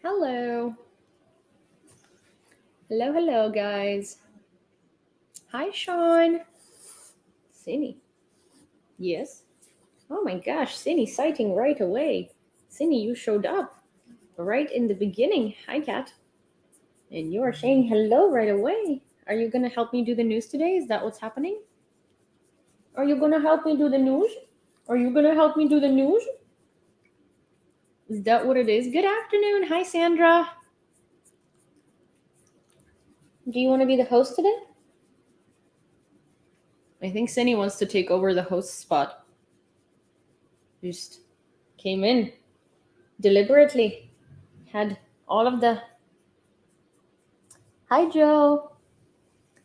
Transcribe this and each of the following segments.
Hello. Hello, guys. Hi, Sean. Cindy. Yes. Oh my gosh, Cindy sighting right away. Cindy, you showed up right in the beginning. Hi, Kat. And you are saying hello right away. Are you going to help me do the news today? Is that what's happening? Are you going to help me do the news? Are you going to help me do the news? Is that what it is? Good afternoon. Hi, Sandra. Do you want to be the host today? I think Cindy wants to take over the host spot. Just came in deliberately, had all of the... Hi, Joe.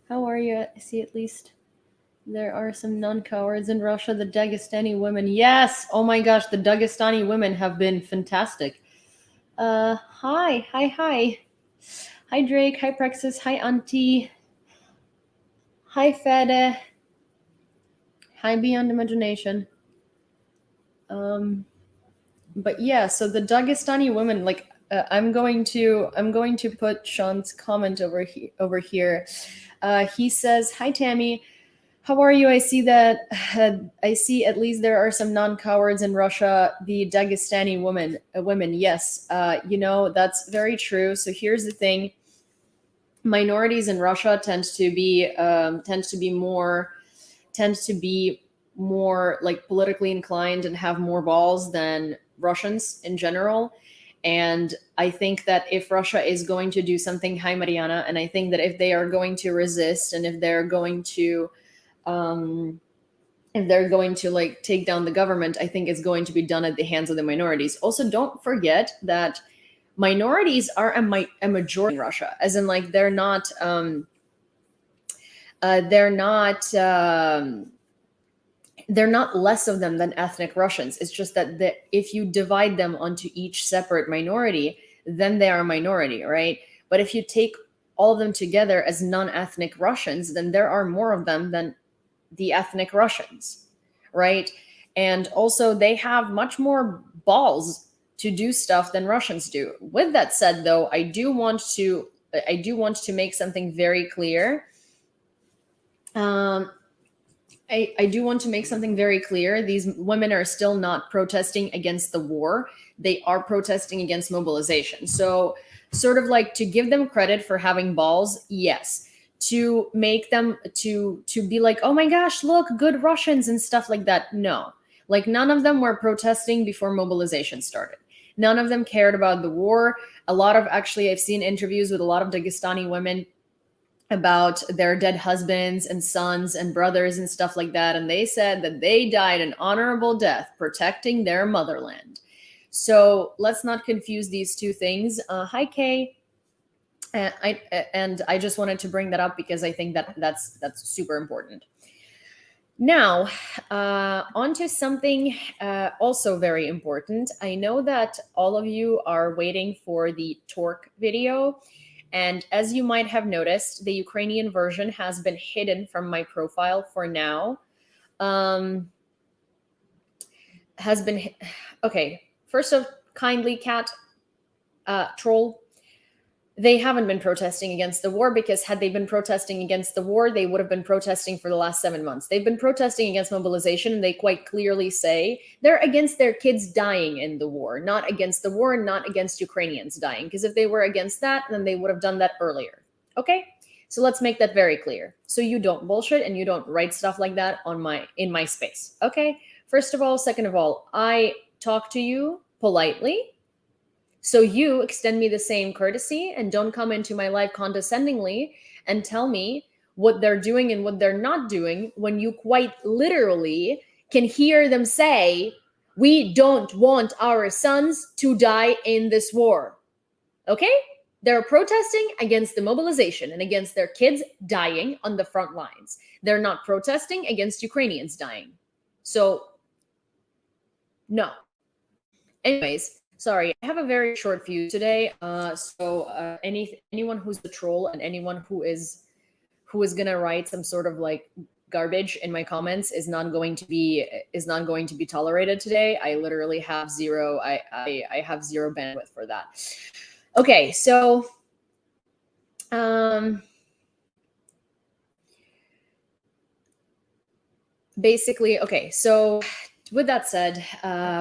How are you? I see at least there are some non-cowards in Russia. The Dagestani women. Yes. Oh my gosh. The Dagestani women have been fantastic. Hi. Hi, Drake. Hi, Praxis. Hi, Auntie. Hi, Fede. Hi, Beyond Imagination. But yeah, so the Dagestani women, like, I'm going to put Sean's comment over here. He says, "Hi Tammy, how are you? I see that I see at least there are some non-cowards in Russia. The Dagestani women, yes, that's very true. So here's the thing: minorities in Russia tend to be more like politically inclined and have more balls than Russians in general. And I think that if Russia is going to do something, hi Mariana, and I think that if they are going to resist and if they're going to like take down the government, I think it's going to be done at the hands of the minorities. Also, don't forget that minorities are a majority in Russia, as in like they're not less of them than ethnic Russians. It's just that if you divide them onto each separate minority, then they are a minority, right? But if you take all of them together as non-ethnic Russians, then there are more of them than the ethnic Russians, right? And also they have much more balls to do stuff than Russians do. With that said, though, I do want to make something very clear. I do want to make something very clear. These women are still not protesting against the war. They are protesting against mobilization. So sort of like to give them credit for having balls, yes. To make them to be like, oh my gosh, look, good Russians and stuff like that. No, like none of them were protesting before mobilization started. None of them cared about the war. I've seen interviews with a lot of Dagestani women about their dead husbands and sons and brothers and stuff like that. And they said that they died an honorable death protecting their motherland. So let's not confuse these two things. Hi, Kay. And I just wanted to bring that up because I think that's super important. Now, onto something also very important. I know that all of you are waiting for the Tork video. And as you might have noticed, the Ukrainian version has been hidden from my profile for now. Okay. First of kindly, cat, troll. They haven't been protesting against the war because had they been protesting against the war, they would have been protesting for the last 7 months. They've been protesting against mobilization, and they quite clearly say they're against their kids dying in the war, not against the war, not against Ukrainians dying. Because if they were against that, then they would have done that earlier. Okay? So let's make that very clear. So you don't bullshit and you don't write stuff like that in my space. Okay? First of all, second of all, I talk to you politely. So you extend me the same courtesy and don't come into my life condescendingly and tell me what they're doing and what they're not doing when you quite literally can hear them say, we don't want our sons to die in this war. Okay? They're protesting against the mobilization and against their kids dying on the front lines. They're not protesting against Ukrainians dying. So, no. Anyways, sorry, I have a very short fuse today. So anyone who's a troll and anyone who is gonna write some sort of like garbage in my comments is not going to be tolerated today. I literally have zero. I have zero bandwidth for that. Okay, so basically, okay, so with that said,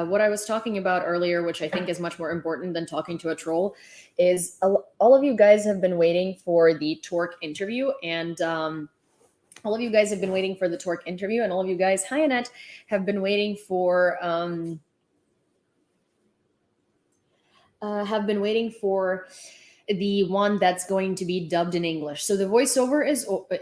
what I was talking about earlier, which I think is much more important than talking to a troll, is all of you guys have been waiting for the Tork interview, and all of you guys have been waiting for the Tork interview, and all of you guys, hi Annette, have been waiting for the one that's going to be dubbed in English. So the voiceover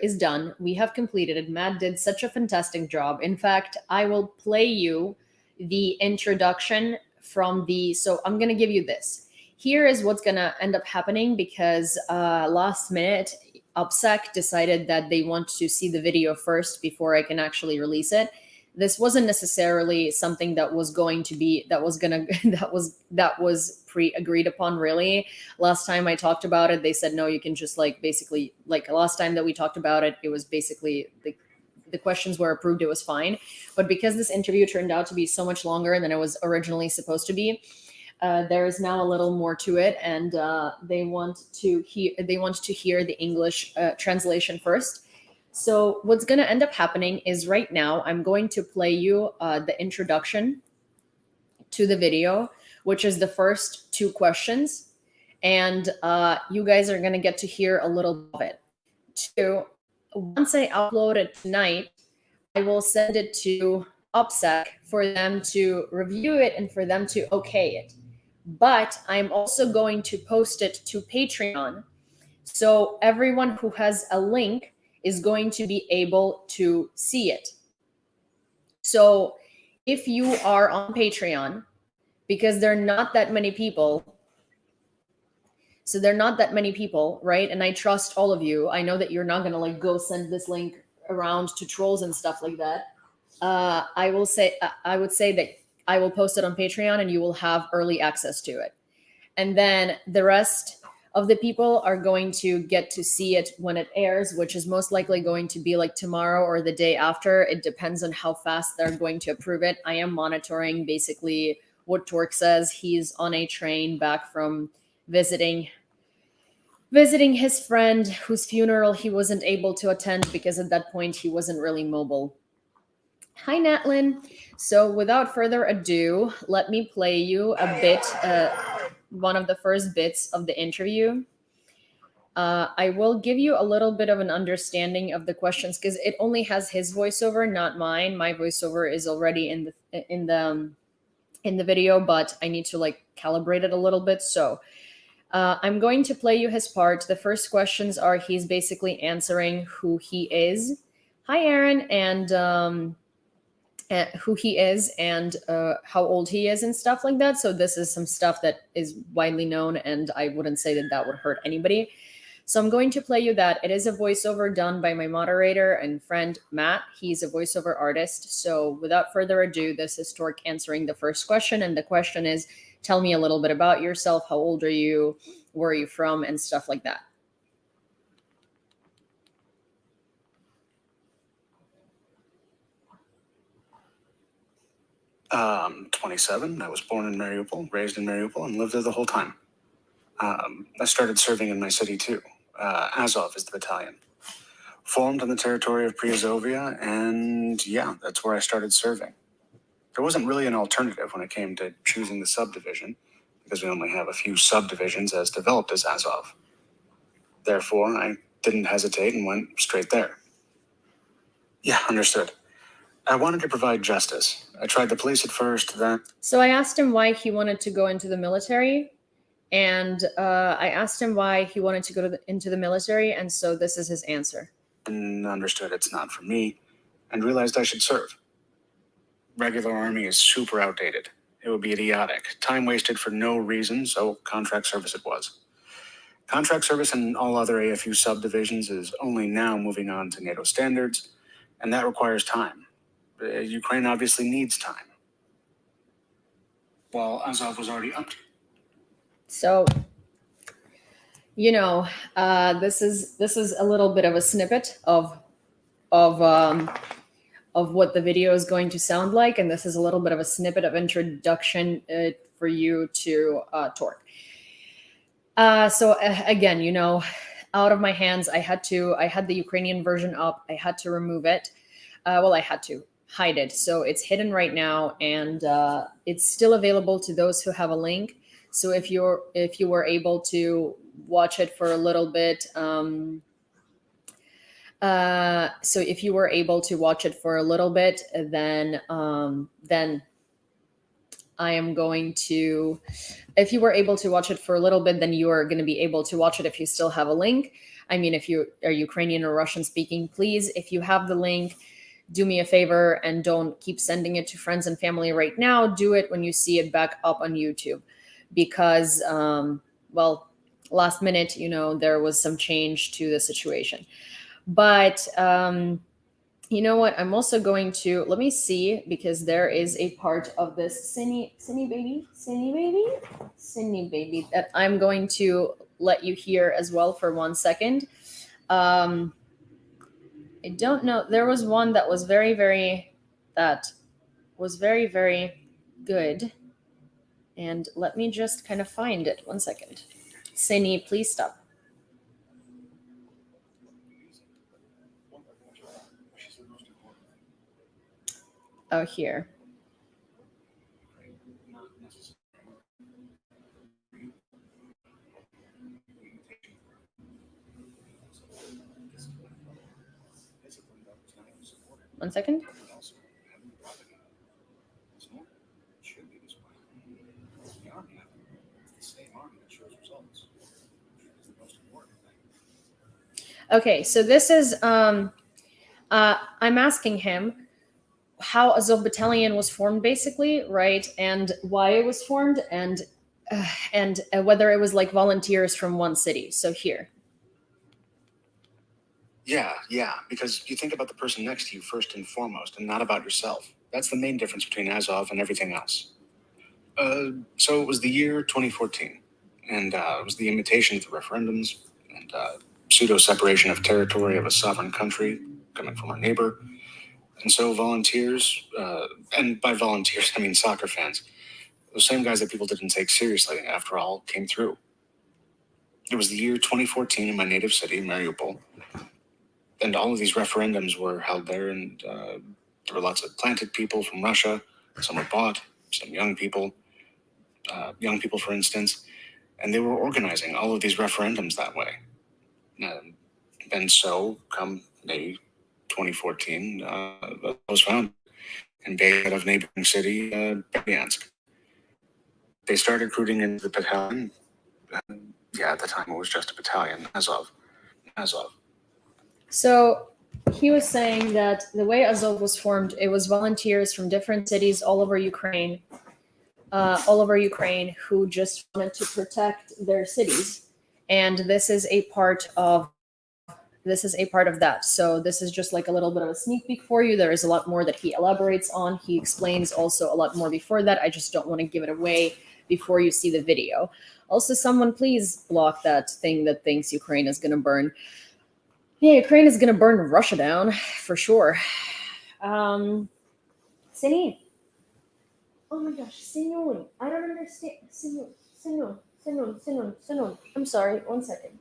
is done. We have completed it. Matt did such a fantastic job. In fact, I will play you the introduction from the. So I'm gonna give you this. Here is what's gonna end up happening because last minute, UpSec decided that they want to see the video first before I can actually release it. This wasn't necessarily something that was going to be that was pre-agreed upon, really. Last time I talked about it, they said no, you can just basically last time that we talked about it, it was basically the questions were approved, it was fine. But because this interview turned out to be so much longer than it was originally supposed to be, there is now a little more to it, and they want to hear the English translation first. So what's going to end up happening is right now I'm going to play you the introduction to the video, which is the first two questions, and you guys are going to get to hear a little of it. Once I upload it tonight, I will send it to UpSec for them to review it and for them to okay it. But I'm also going to post it to Patreon. So everyone who has a link is going to be able to see it. So if you are on Patreon, because there are not that many people, right? And I trust all of you. I know that you're not going to go send this link around to trolls and stuff like that. I would say that I will post it on Patreon and you will have early access to it. And then the rest of the people are going to get to see it when it airs, which is most likely going to be tomorrow or the day after. It depends on how fast they're going to approve it. I am monitoring basically what Tork says. He's on a train back from visiting his friend whose funeral he wasn't able to attend because at that point he wasn't really mobile. Hi, Natlin. So without further ado, let me play you a bit, one of the first bits of the interview. I will give you a little bit of an understanding of the questions because it only has his voiceover, not mine. My voiceover is already in the video, but I need to calibrate it a little bit. So I'm going to play you his part. The first questions are he's basically answering who he is. Hi, Aaron, and who he is and how old he is and stuff like that. So this is some stuff that is widely known, and I wouldn't say that would hurt anybody. So I'm going to play you that. It is a voiceover done by my moderator and friend, Matt. He's a voiceover artist. So without further ado, this is Tork answering the first question. And the question is, tell me a little bit about yourself. How old are you? Where are you from? And stuff like that. 27. I was born in Mariupol, raised in Mariupol, and lived there the whole time. I started serving in my city too. Azov is the battalion. Formed on the territory of Pre-Azovia, and yeah, that's where I started serving. There wasn't really an alternative when it came to choosing the subdivision, because we only have a few subdivisions as developed as Azov. Therefore, I didn't hesitate and went straight there. Yeah, understood. I wanted to provide justice. I tried the police at first, then... So I asked him why he wanted to go into the military, and I asked him why he wanted to go into the military, and so this is his answer. And understood it's not for me, and realized I should serve. Regular army is super outdated. It would be idiotic. Time wasted for no reason, so contract service it was. Contract service in all other AFU subdivisions is only now moving on to NATO standards, and that requires time. Ukraine obviously needs time. While Azov was already up to. So, this is a little bit of a snippet of what the video is going to sound like, and this is a little bit of a snippet of introduction for you to Tork. Again, out of my hands, I had the Ukrainian version up. I had to remove it. I had to hide it. So it's hidden right now, and it's still available to those who have a link. So if you were able to watch it for a little bit, then I am going to. If you were able to watch it for a little bit, then you are going to be able to watch it if you still have a link. I mean, if you are Ukrainian or Russian speaking, please, if you have the link, do me a favor and don't keep sending it to friends and family right now. Do it when you see it back up on YouTube, because, last minute, there was some change to the situation. But you know what? I'm also going to let me see, because there is a part of this Cinny baby that I'm going to let you hear as well for 1 second. I don't know. There was one that was very, very good. And let me just kind of find it. 1 second. Cinny, please stop. Oh, here. One second. Okay, so this is I'm asking him how Azov battalion was formed, basically, right, and why it was formed, and whether it was like volunteers from one city. So here. Yeah, because you think about the person next to you first and foremost, and not about yourself. That's the main difference between Azov and everything else. So it was the year 2014, and it was the invitation to the referendums, and pseudo-separation of territory of a sovereign country coming from our neighbor. And so volunteers, and by volunteers, I mean soccer fans, those same guys that people didn't take seriously, after all, came through. It was the year 2014 in my native city, Mariupol, and all of these referendums were held there, and there were lots of planted people from Russia. Some were bought, some young people, for instance, and they were organizing all of these referendums that way. And so, come May 2014, was founded and based out of neighboring city, Bryansk. They started recruiting into the battalion. At the time it was just a battalion, Azov. So he was saying that the way Azov was formed, it was volunteers from different cities all over Ukraine, who just wanted to protect their cities, and this is a part of that. So this is just like a little bit of a sneak peek for you. There is a lot more that he elaborates on. He explains also a lot more before that. I just don't want to give it away before you see the video. Also, someone please block that thing that thinks Ukraine is going to burn. Yeah, Ukraine is going to burn Russia down for sure. Sini. Oh my gosh, Sinon. I don't understand. Sinon. I'm sorry, 1 second.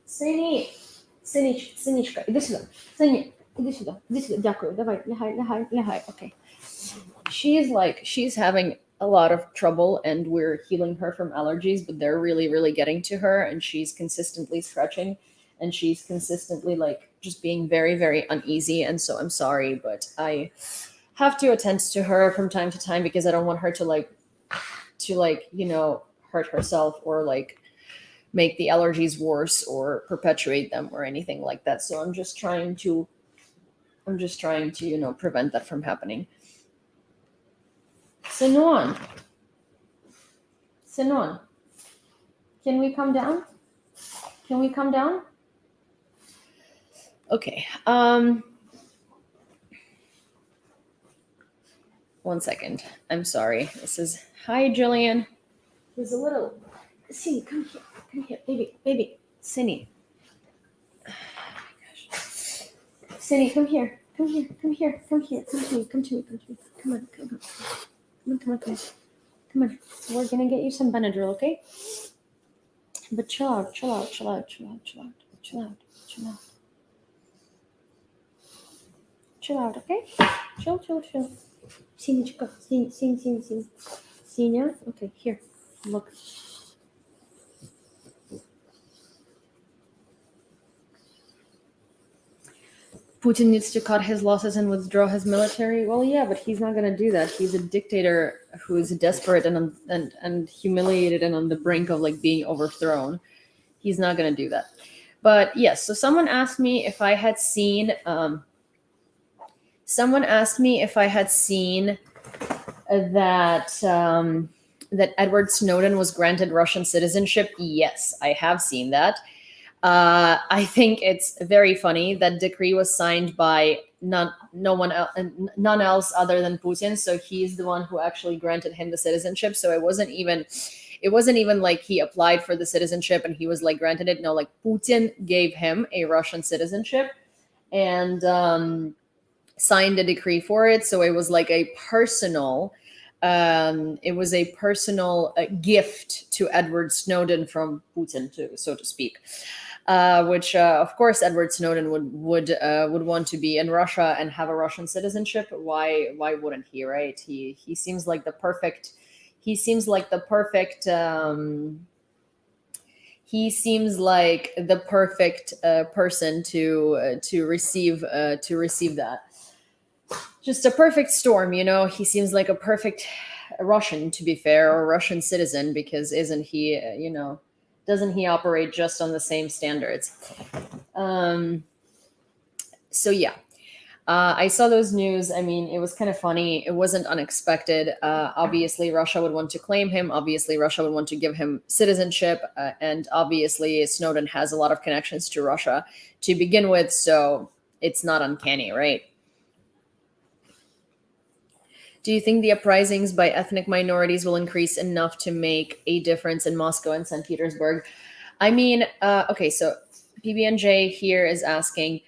Синичка, іди сюди. Сині, іди сюди. Дякую. Давай, лягай. Okay. She's having a lot of trouble, and we're healing her from allergies, but they're really, really getting to her, and she's consistently stretching, and she's consistently just being very, very uneasy. And so I'm sorry, but I have to attend to her from time to time, because I don't want her to hurt herself, or make the allergies worse, or perpetuate them, or anything like that. So I'm just trying to prevent that from happening. Sinon, can we come down? Okay. 1 second. I'm sorry. This is hi, Jillian. There's a little. Cindy, come here, baby. Cindy. Oh my gosh. Cindy, come here. Come to me. Come on. We're gonna get you some Benadryl, okay? But chill out, chill out, chill out, chill out, chill out, chill out, chill out. Chill out, okay? Chill, chill, chill. Синечка, синь. Синя. Okay, here. Look. Putin needs to cut his losses and withdraw his military. Well, yeah, but he's not going to do that. He's a dictator who is desperate and humiliated and on the brink of like being overthrown. He's not going to do that. But yes, so someone asked me if I had seen. Someone asked me if I had seen that that Edward Snowden was granted Russian citizenship. Yes, I have seen that. I think it's very funny. That decree was signed by none else other than Putin. So he's the one who actually granted him the citizenship. So it wasn't even like he applied for the citizenship and he was like granted it. No, like Putin gave him a Russian citizenship and signed a decree for it. So it was like a personal. It was a personal gift to Edward Snowden from Putin, so to speak. Which, of course, Edward Snowden would want to be in Russia and have a Russian citizenship. Why wouldn't he? Right? He seems like the perfect. He seems like the perfect. He seems like the perfect person to receive that. Just a perfect storm, you know. He seems like a perfect Russian, to be fair, or Russian citizen, because isn't he, doesn't he operate just on the same standards? So yeah, I saw those news. I mean, it was kind of funny. It wasn't unexpected. Obviously, Russia would want to claim him. Obviously, Russia would want to give him citizenship. And obviously, Snowden has a lot of connections to Russia to begin with. So it's not uncanny, right? Do you think the uprisings by ethnic minorities will increase enough to make a difference in Moscow and St. Petersburg? I mean, okay, so PBNJ here is asking,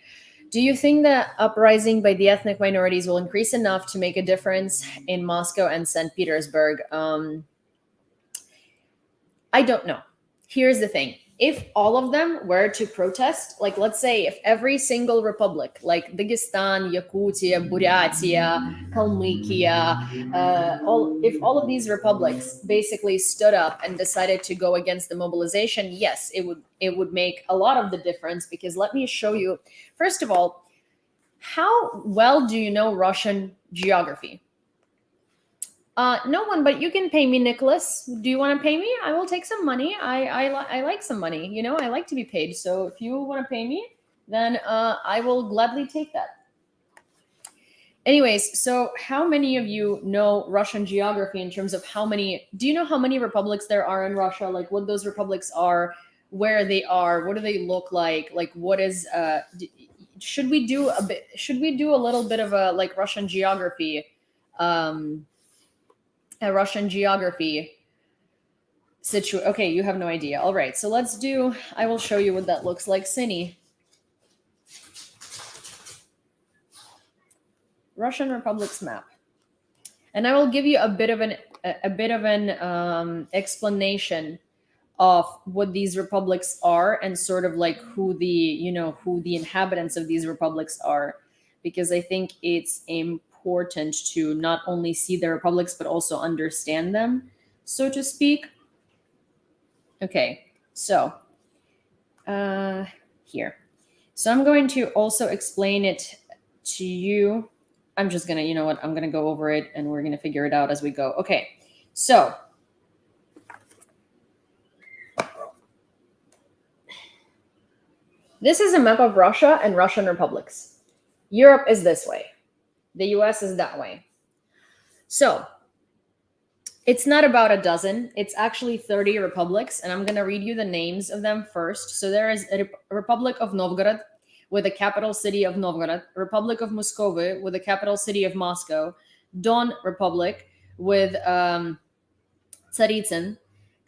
do you think that uprising by the ethnic minorities will increase enough to make a difference in Moscow and St. Petersburg? I don't know. Here's the thing. If all of them were to protest, like let's say if every single republic, like Dagestan, Yakutia, Buryatia, Kalmykia, if all of these republics basically stood up and decided to go against the mobilization, yes, it would make a lot of the difference. Because let me show you, first of all, how well do you know Russian geography? No one, but you can pay me, Nicholas. Do you want to pay me? I will take some money. I like some money. You know, I like to be paid. So if you want to pay me, then I will gladly take that. Anyways, so how many of you know Russian geography in terms of do you know how many republics there are in Russia? Like what those republics are, where they are, what do they look like? Like what is, should we do a little bit of a like Russian geography, a Russian geography situation? Okay, you have no idea. All right, so I will show you what that looks like. Cine. Russian Republic's map. And I will give you a bit of an explanation of what these republics are and sort of like who the inhabitants of these republics are, because I think it's important to not only see the republics but also understand them, so to speak. Okay, so here. So I'm going to also explain it to you. I'm just gonna, I'm gonna go over it and we're gonna figure it out as we go. Okay, so this is a map of Russia and Russian republics. Europe is this way. The US is that way. So it's not about a dozen. It's actually 30 republics. And I'm going to read you the names of them first. So there is a Republic of Novgorod with the capital city of Novgorod, Republic of Muscovy with the capital city of Moscow, Don Republic with Tsaritsyn,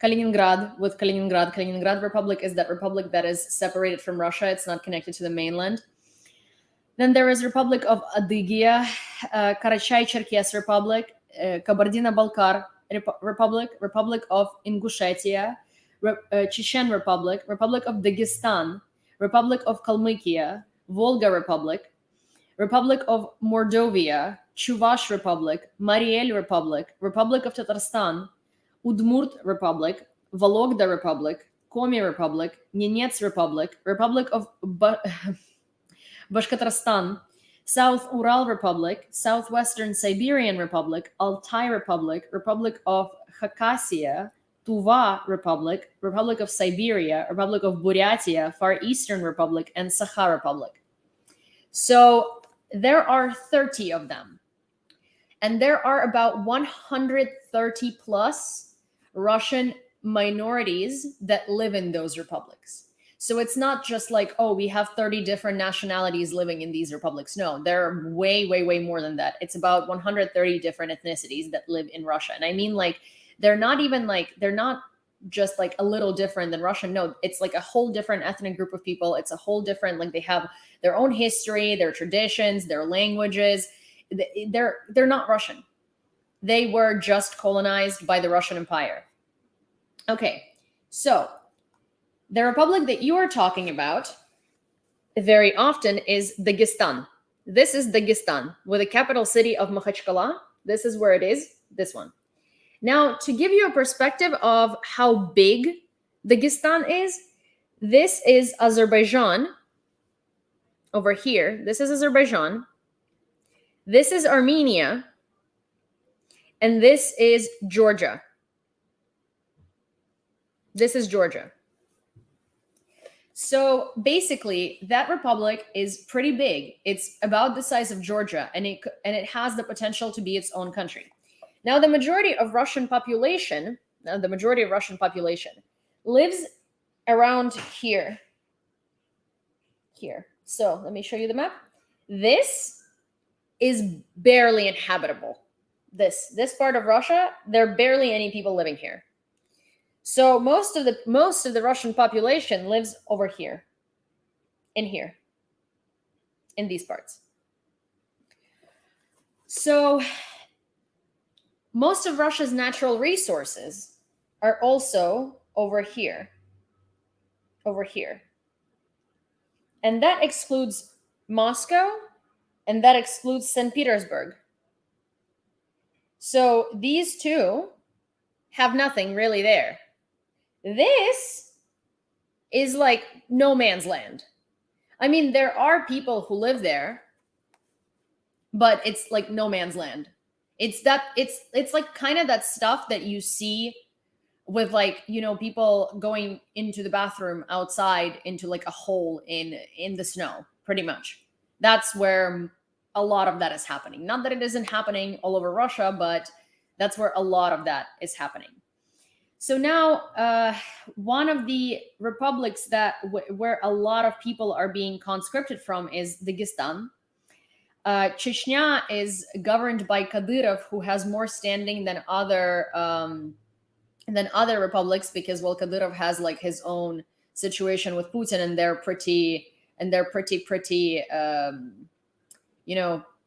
Kaliningrad with Kaliningrad. Kaliningrad Republic is that republic that is separated from Russia. It's not connected to the mainland. Then there is Republic of Adygia, Karachay-Cherkess Republic, Kabardino-Balkar Republic, Republic of Ingushetia, Chechen Republic, Republic of Dagestan, Republic of Kalmykia, Volga Republic, Republic of Mordovia, Chuvash Republic, Mariel Republic, Republic of Tatarstan, Udmurt Republic, Vologda Republic, Komi Republic, Nenets Republic, Republic of Bashkortostan, South Ural Republic, Southwestern Siberian Republic, Altai Republic, Republic of Khakassia, Tuva Republic, Republic of Siberia, Republic of Buryatia, Far Eastern Republic, and Sakha Republic. So there are 30 of them. And there are about 130 plus Russian minorities that live in those republics. So it's not just like, oh, we have 30 different nationalities living in these republics. No, there are way, way, way more than that. It's about 130 different ethnicities that live in Russia. And I mean, like, they're not just like a little different than Russian. No, it's like a whole different ethnic group of people. It's a whole different, like, they have their own history, their traditions, their languages. They're not Russian. They were just colonized by the Russian Empire. Okay, so the republic that you are talking about very often is Dagestan. This is Dagestan with the capital city of Makhachkala. This is where it is, this one. Now, to give you a perspective of how big Dagestan is, this is Azerbaijan over here. This is Azerbaijan. This is Armenia. And this is Georgia. This is Georgia. So basically, that republic is pretty big. It's about the size of Georgia, and it has the potential to be its own country. Now, the majority of Russian population lives around here. Here. So let me show you the map. This is barely inhabitable. This part of Russia, there are barely any people living here. So most of the Russian population lives over here, in these parts. So most of Russia's natural resources are also over here. And that excludes Moscow, and that excludes St. Petersburg. So these two have nothing really there. This is like no man's land. I mean, there are people who live there, but it's like no man's land. It's like kind of that stuff that you see with, like, you know, people going into the bathroom outside into like a hole in the snow, pretty much. That's where a lot of that is happening. Not that it isn't happening all over Russia, but that's where a lot of that is happening. So now, one of the republics that where a lot of people are being conscripted from is Dagestan. Chechnya is governed by Kadyrov, who has more standing than other republics, because, well, Kadyrov has like his own situation with Putin, and they're pretty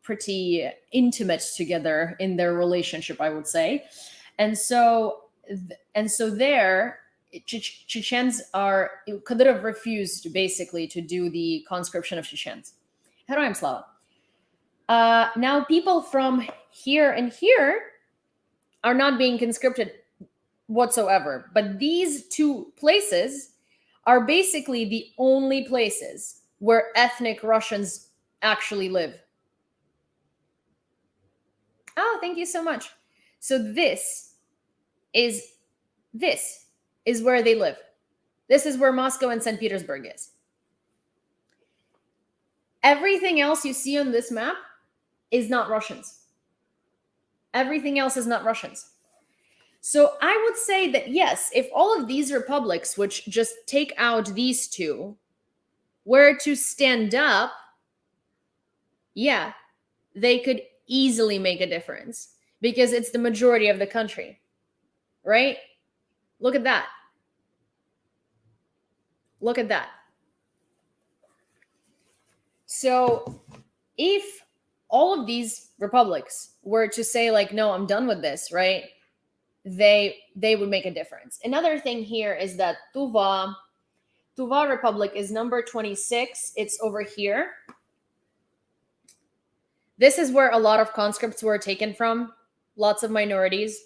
pretty intimate together in their relationship, I would say. And so there, Chechens are, Kadyrov refused basically to do the conscription of Chechens. Heroyam Slava. Now people from here and here are not being conscripted whatsoever, but these two places are basically the only places where ethnic Russians actually live. Oh, thank you so much. So this is where they live. This is where Moscow and St. Petersburg is. Everything else you see on this map is not Russians. Everything else is not Russians. So I would say that, yes, if all of these republics, which just take out these two, were to stand up, yeah, they could easily make a difference, because it's the majority of the country, right? Look at that. Look at that. So if all of these republics were to say, like, no, I'm done with this, right? they would make a difference. Another thing here is that Tuva Republic is number 26. It's over here. This is where a lot of conscripts were taken from, lots of minorities,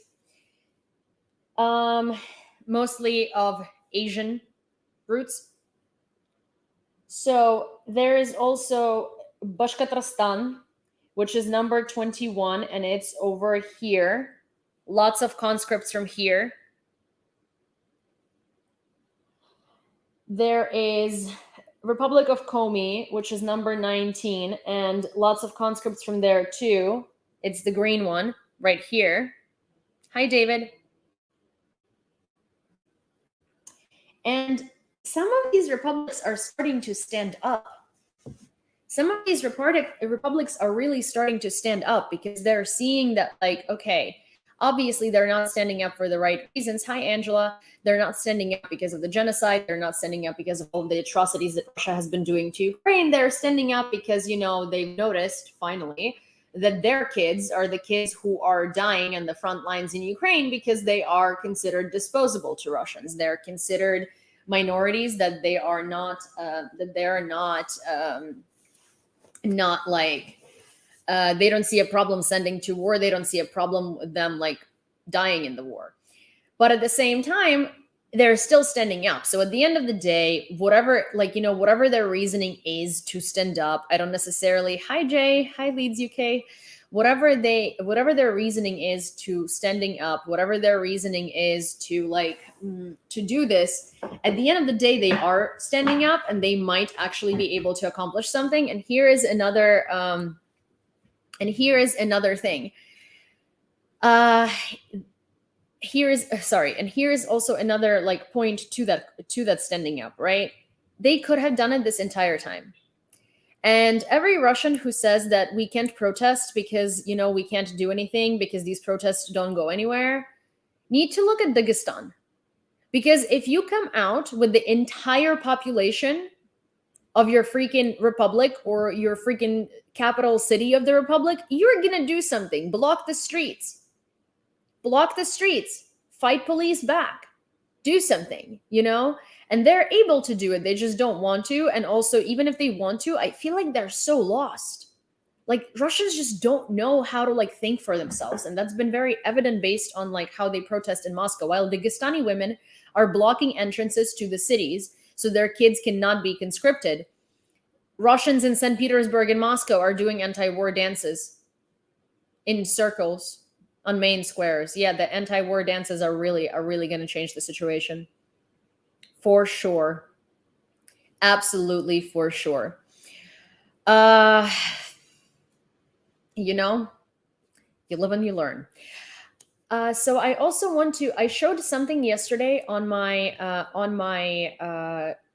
mostly of Asian roots. So there is also Bashkortostan, which is number 21, and it's over here. Lots of conscripts from here. There is Republic of Komi, which is number 19, and lots of conscripts from there too. It's the green one right here. Hi, David. And some of these republics are starting to stand up. Some of these republics are really starting to stand up because they're seeing that, like, okay, obviously they're not standing up for the right reasons. Hi, Angela. They're not standing up because of the genocide. They're not standing up because of all the atrocities that Russia has been doing to Ukraine. They're standing up because, you know, they've noticed finally that their kids are the kids who are dying on the front lines in Ukraine because they are considered disposable to Russians. They're considered minorities, that they are not they don't see a problem sending to war. They don't see a problem with them like dying in the war. But at the same time, they're still standing up. So at the end of the day, whatever their reasoning is to stand up, I don't necessarily, hi Jay, hi Leeds UK, whatever their reasoning is to standing up, whatever their reasoning is to to do this, at the end of the day, they are standing up and they might actually be able to accomplish something. And here is another thing. Here is also another like point to that standing up, right? They could have done it this entire time. And every Russian who says that we can't protest because, you know, we can't do anything because these protests don't go anywhere, need to look at Dagestan. Because if you come out with the entire population of your freaking republic or your freaking capital city of the republic, you're gonna do something. Block the streets. Fight police back. Do something, you know? And they're able to do it. They just don't want to. And also, even if they want to, I feel like they're so lost. Like, Russians just don't know how to like think for themselves. And that's been very evident based on like how they protest in Moscow. While Dagestani women are blocking entrances to the cities so their kids cannot be conscripted, Russians in St. Petersburg and Moscow are doing anti-war dances in circles on main squares. Yeah, the anti-war dances are really going to change the situation. For sure. Absolutely, for sure. You know, you live and you learn. So I also I showed something yesterday on my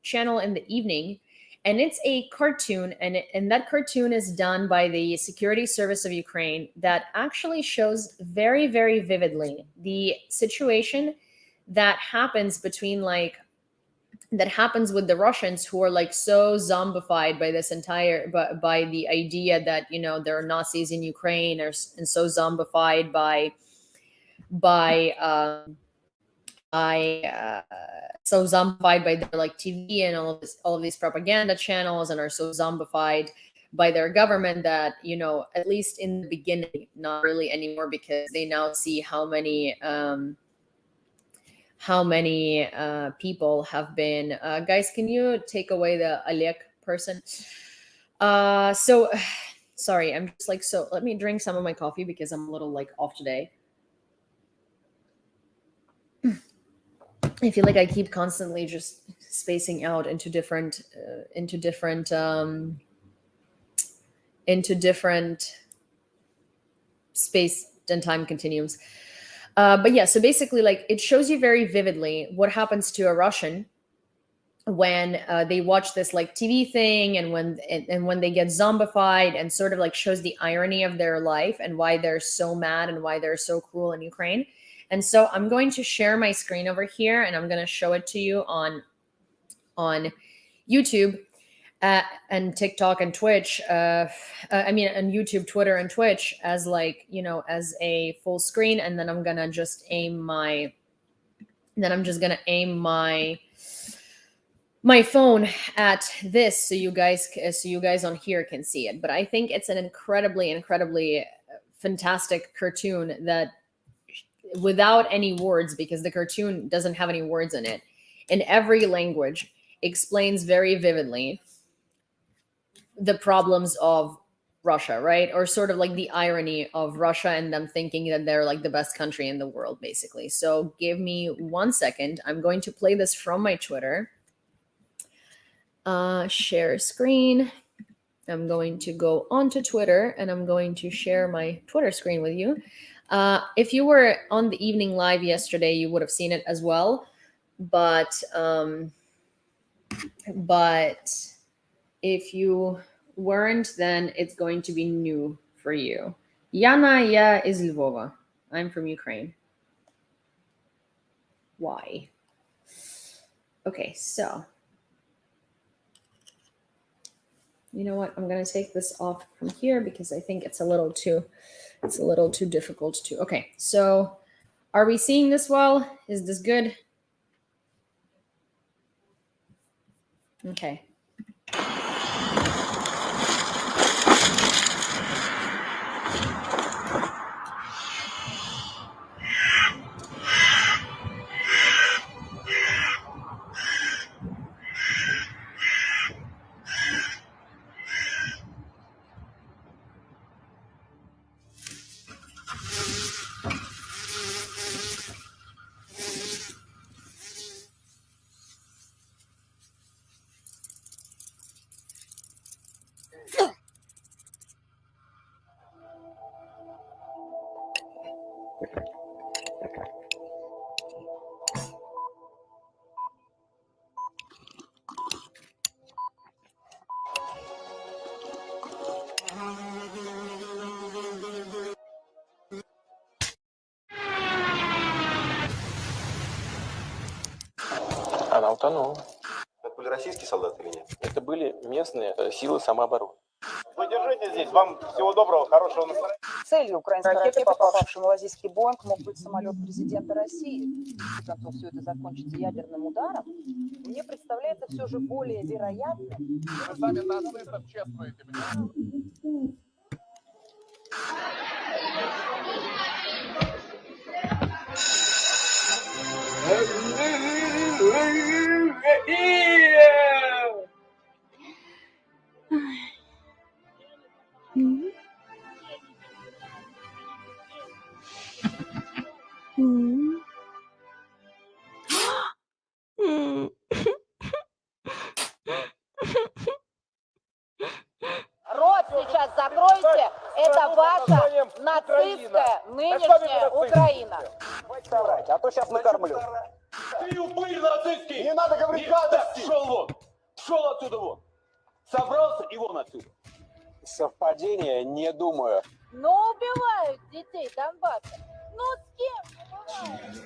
channel in the evening, and it's a cartoon, and that cartoon is done by the Security Service of Ukraine that actually shows very, very vividly the situation that happens with the Russians, who are like so zombified by this by the idea that, you know, there are Nazis in Ukraine, and so zombified by their like TV and all of these propaganda channels, and are so zombified by their government that, you know, at least in the beginning, not really anymore, because they now see how many people have been guys, can you take away the Alek person? So sorry, I'm just like, so let me drink some of my coffee because I'm a little like off today. I feel like I keep constantly just spacing out into different space and time continuums. But yeah, so basically, like, it shows you very vividly what happens to a Russian when they watch this like TV thing, and when they get zombified, and sort of like shows the irony of their life and why they're so mad and why they're so cruel in Ukraine. And so I'm going to share my screen over here, and I'm going to show it to you on YouTube. and TikTok and Twitch, and YouTube, Twitter, and Twitch as like, as a full screen, and then I'm gonna just aim my phone at this so you guys on here can see it. But I think it's an incredibly fantastic cartoon that, without any words, because the cartoon doesn't have any words in it, in every language explains very vividly the problems of Russia, right? Or sort of like the irony of Russia and them thinking that they're like the best country in the world, basically. So give me 1 second. I'm going to play this from my Twitter. Share screen. I'm going to go onto Twitter and I'm going to share my Twitter screen with you. If you were on the evening live yesterday, you would have seen it as well. But if you weren't, then it's going to be new for you. Yana, я из Lvova. I'm from Ukraine. Why? Okay, so you know what? I'm going to take this off from here because I think it's a little too difficult to. Okay, so are we seeing this well? Is this good? Okay. Она утонула. Это были российские солдаты или нет? Это были местные силы самообороны. Вы держите здесь. Вам всего доброго, хорошего настроения. Целью украинской ракеты, попавшей в малазийский Боинг, мог быть самолет президента России. В конце концов, все это закончится ядерным ударом. Мне представляется все же более вероятным. Вы сами нацистов чествуете. Рот сейчас закройте. Это ваша нацистская нынешняя Украина. А то сейчас накормлю. Ты упырь нацистский! Не надо говорить гадости! Шел вон! Шел отсюда вон! Собрался и вон отсюда! Совпадение, не думаю. Но убивают детей Донбасса. Ну с кем убивают?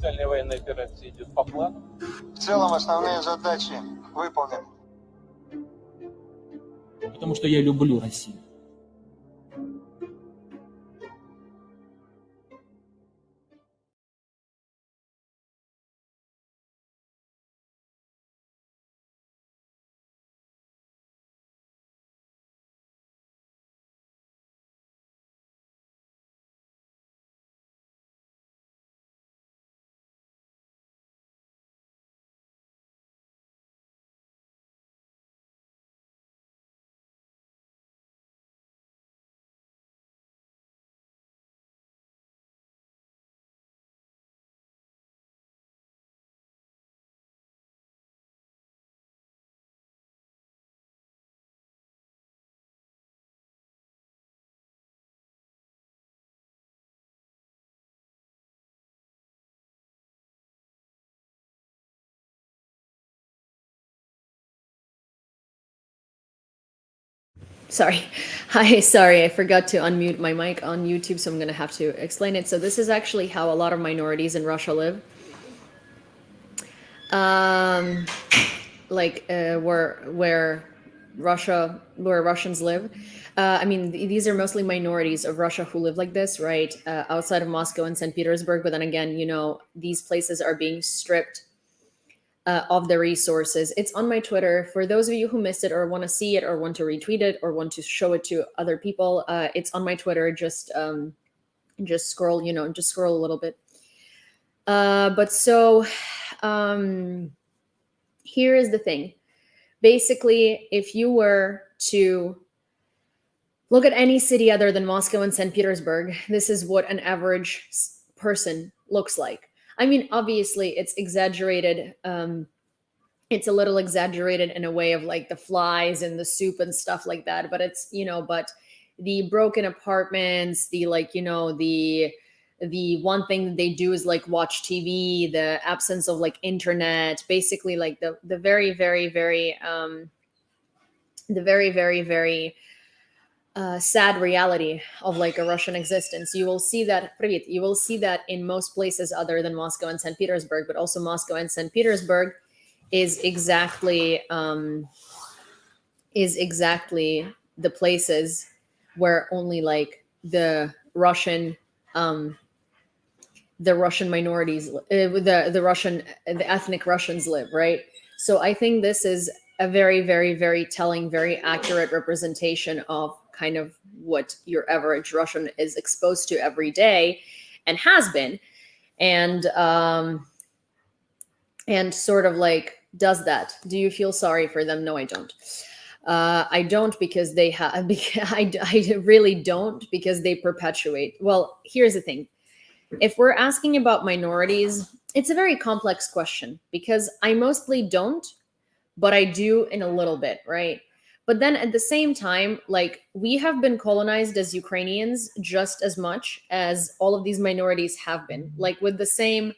Специальная военная операция идет по плану. В целом основные задачи выполнены. Потому что я люблю Россию. Sorry. Hi, sorry, I forgot to unmute my mic on YouTube, so I'm going to have to explain it. So this is actually how a lot of minorities in Russia live. Where Russians live. I mean, these are mostly minorities of Russia who live like this, right? Outside of Moscow and St. Petersburg. But then again, you know, these places are being stripped of the resources. It's on my Twitter. For those of you who missed it or want to see it or want to retweet it or want to show it to other people, it's on my Twitter. Just scroll, just scroll a little bit. Here is the thing. Basically, if you were to look at any city other than Moscow and St. Petersburg, this is what an average person looks like. I mean, obviously, it's exaggerated. It's a little exaggerated in a way of like the flies and the soup and stuff like that. But it's, but the broken apartments, the one thing that they do is like watch TV, the absence of like internet, basically like the very, very, very, sad reality of like a Russian existence. You will see that in most places other than Moscow and St. Petersburg, but also Moscow and St. Petersburg is exactly the places where only like the Russian the Russian minorities, the ethnic Russians live, right? So I think this is a very, very, very telling, very accurate representation of kind of what your average Russian is exposed to every day and has been. And sort of like does that. Do you feel sorry for them? No, I don't. I don't because they have, I really don't because they perpetuate. Well, here's the thing. If we're asking about minorities, it's a very complex question because I mostly don't, but I do in a little bit, right? But then at the same time, like we have been colonized as Ukrainians just as much as all of these minorities have been, like with the same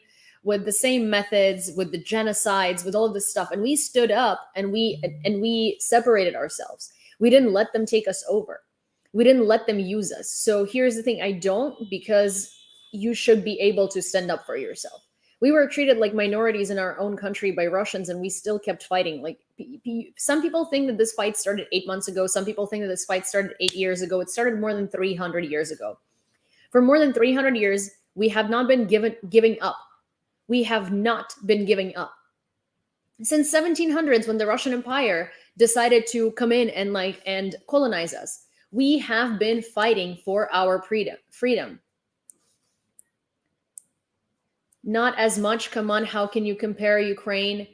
methods, with the genocides, with all of this stuff. And we stood up and we separated ourselves. We didn't let them take us over. We didn't let them use us. So here's the thing. I don't, because you should be able to stand up for yourself. We were treated like minorities in our own country by Russians, and we still kept fighting. Like some people think that this fight started 8 months ago. Some people think that this fight started 8 years ago. It started more than 300 years ago. For more than 300 years, we have not been giving up. We have not been giving up. Since 1700s, when the Russian Empire decided to come in and colonize us, we have been fighting for our freedom. Not as much. Come on, how can you compare Ukraine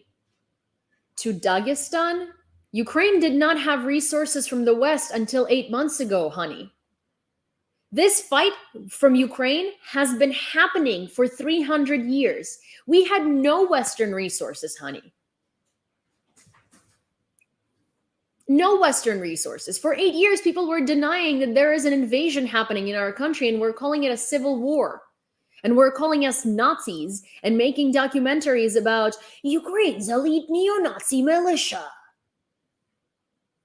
to Dagestan? Ukraine did not have resources from the West until 8 months ago, honey. This fight from Ukraine has been happening for 300 years. We had no Western resources, honey. No Western resources. For 8 years, people were denying that there is an invasion happening in our country, and we're calling it a civil war. And we're calling us Nazis and making documentaries about Ukraine's elite neo-Nazi militia.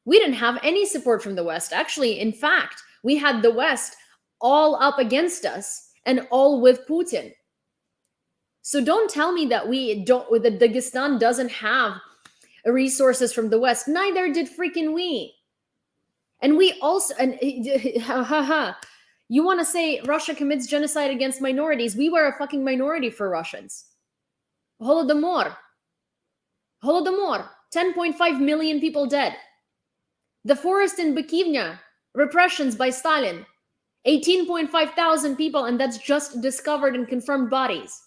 We didn't have any support from the West. Actually, in fact, we had the West all up against us and all with Putin. So don't tell me that that Dagestan doesn't have resources from the West. Neither did freaking we. And we also, you want to say Russia commits genocide against minorities? We were a fucking minority for Russians. Holodomor. 10.5 million people dead. The forest in Bukivnya, repressions by Stalin. 18.5 thousand people, and that's just discovered and confirmed bodies.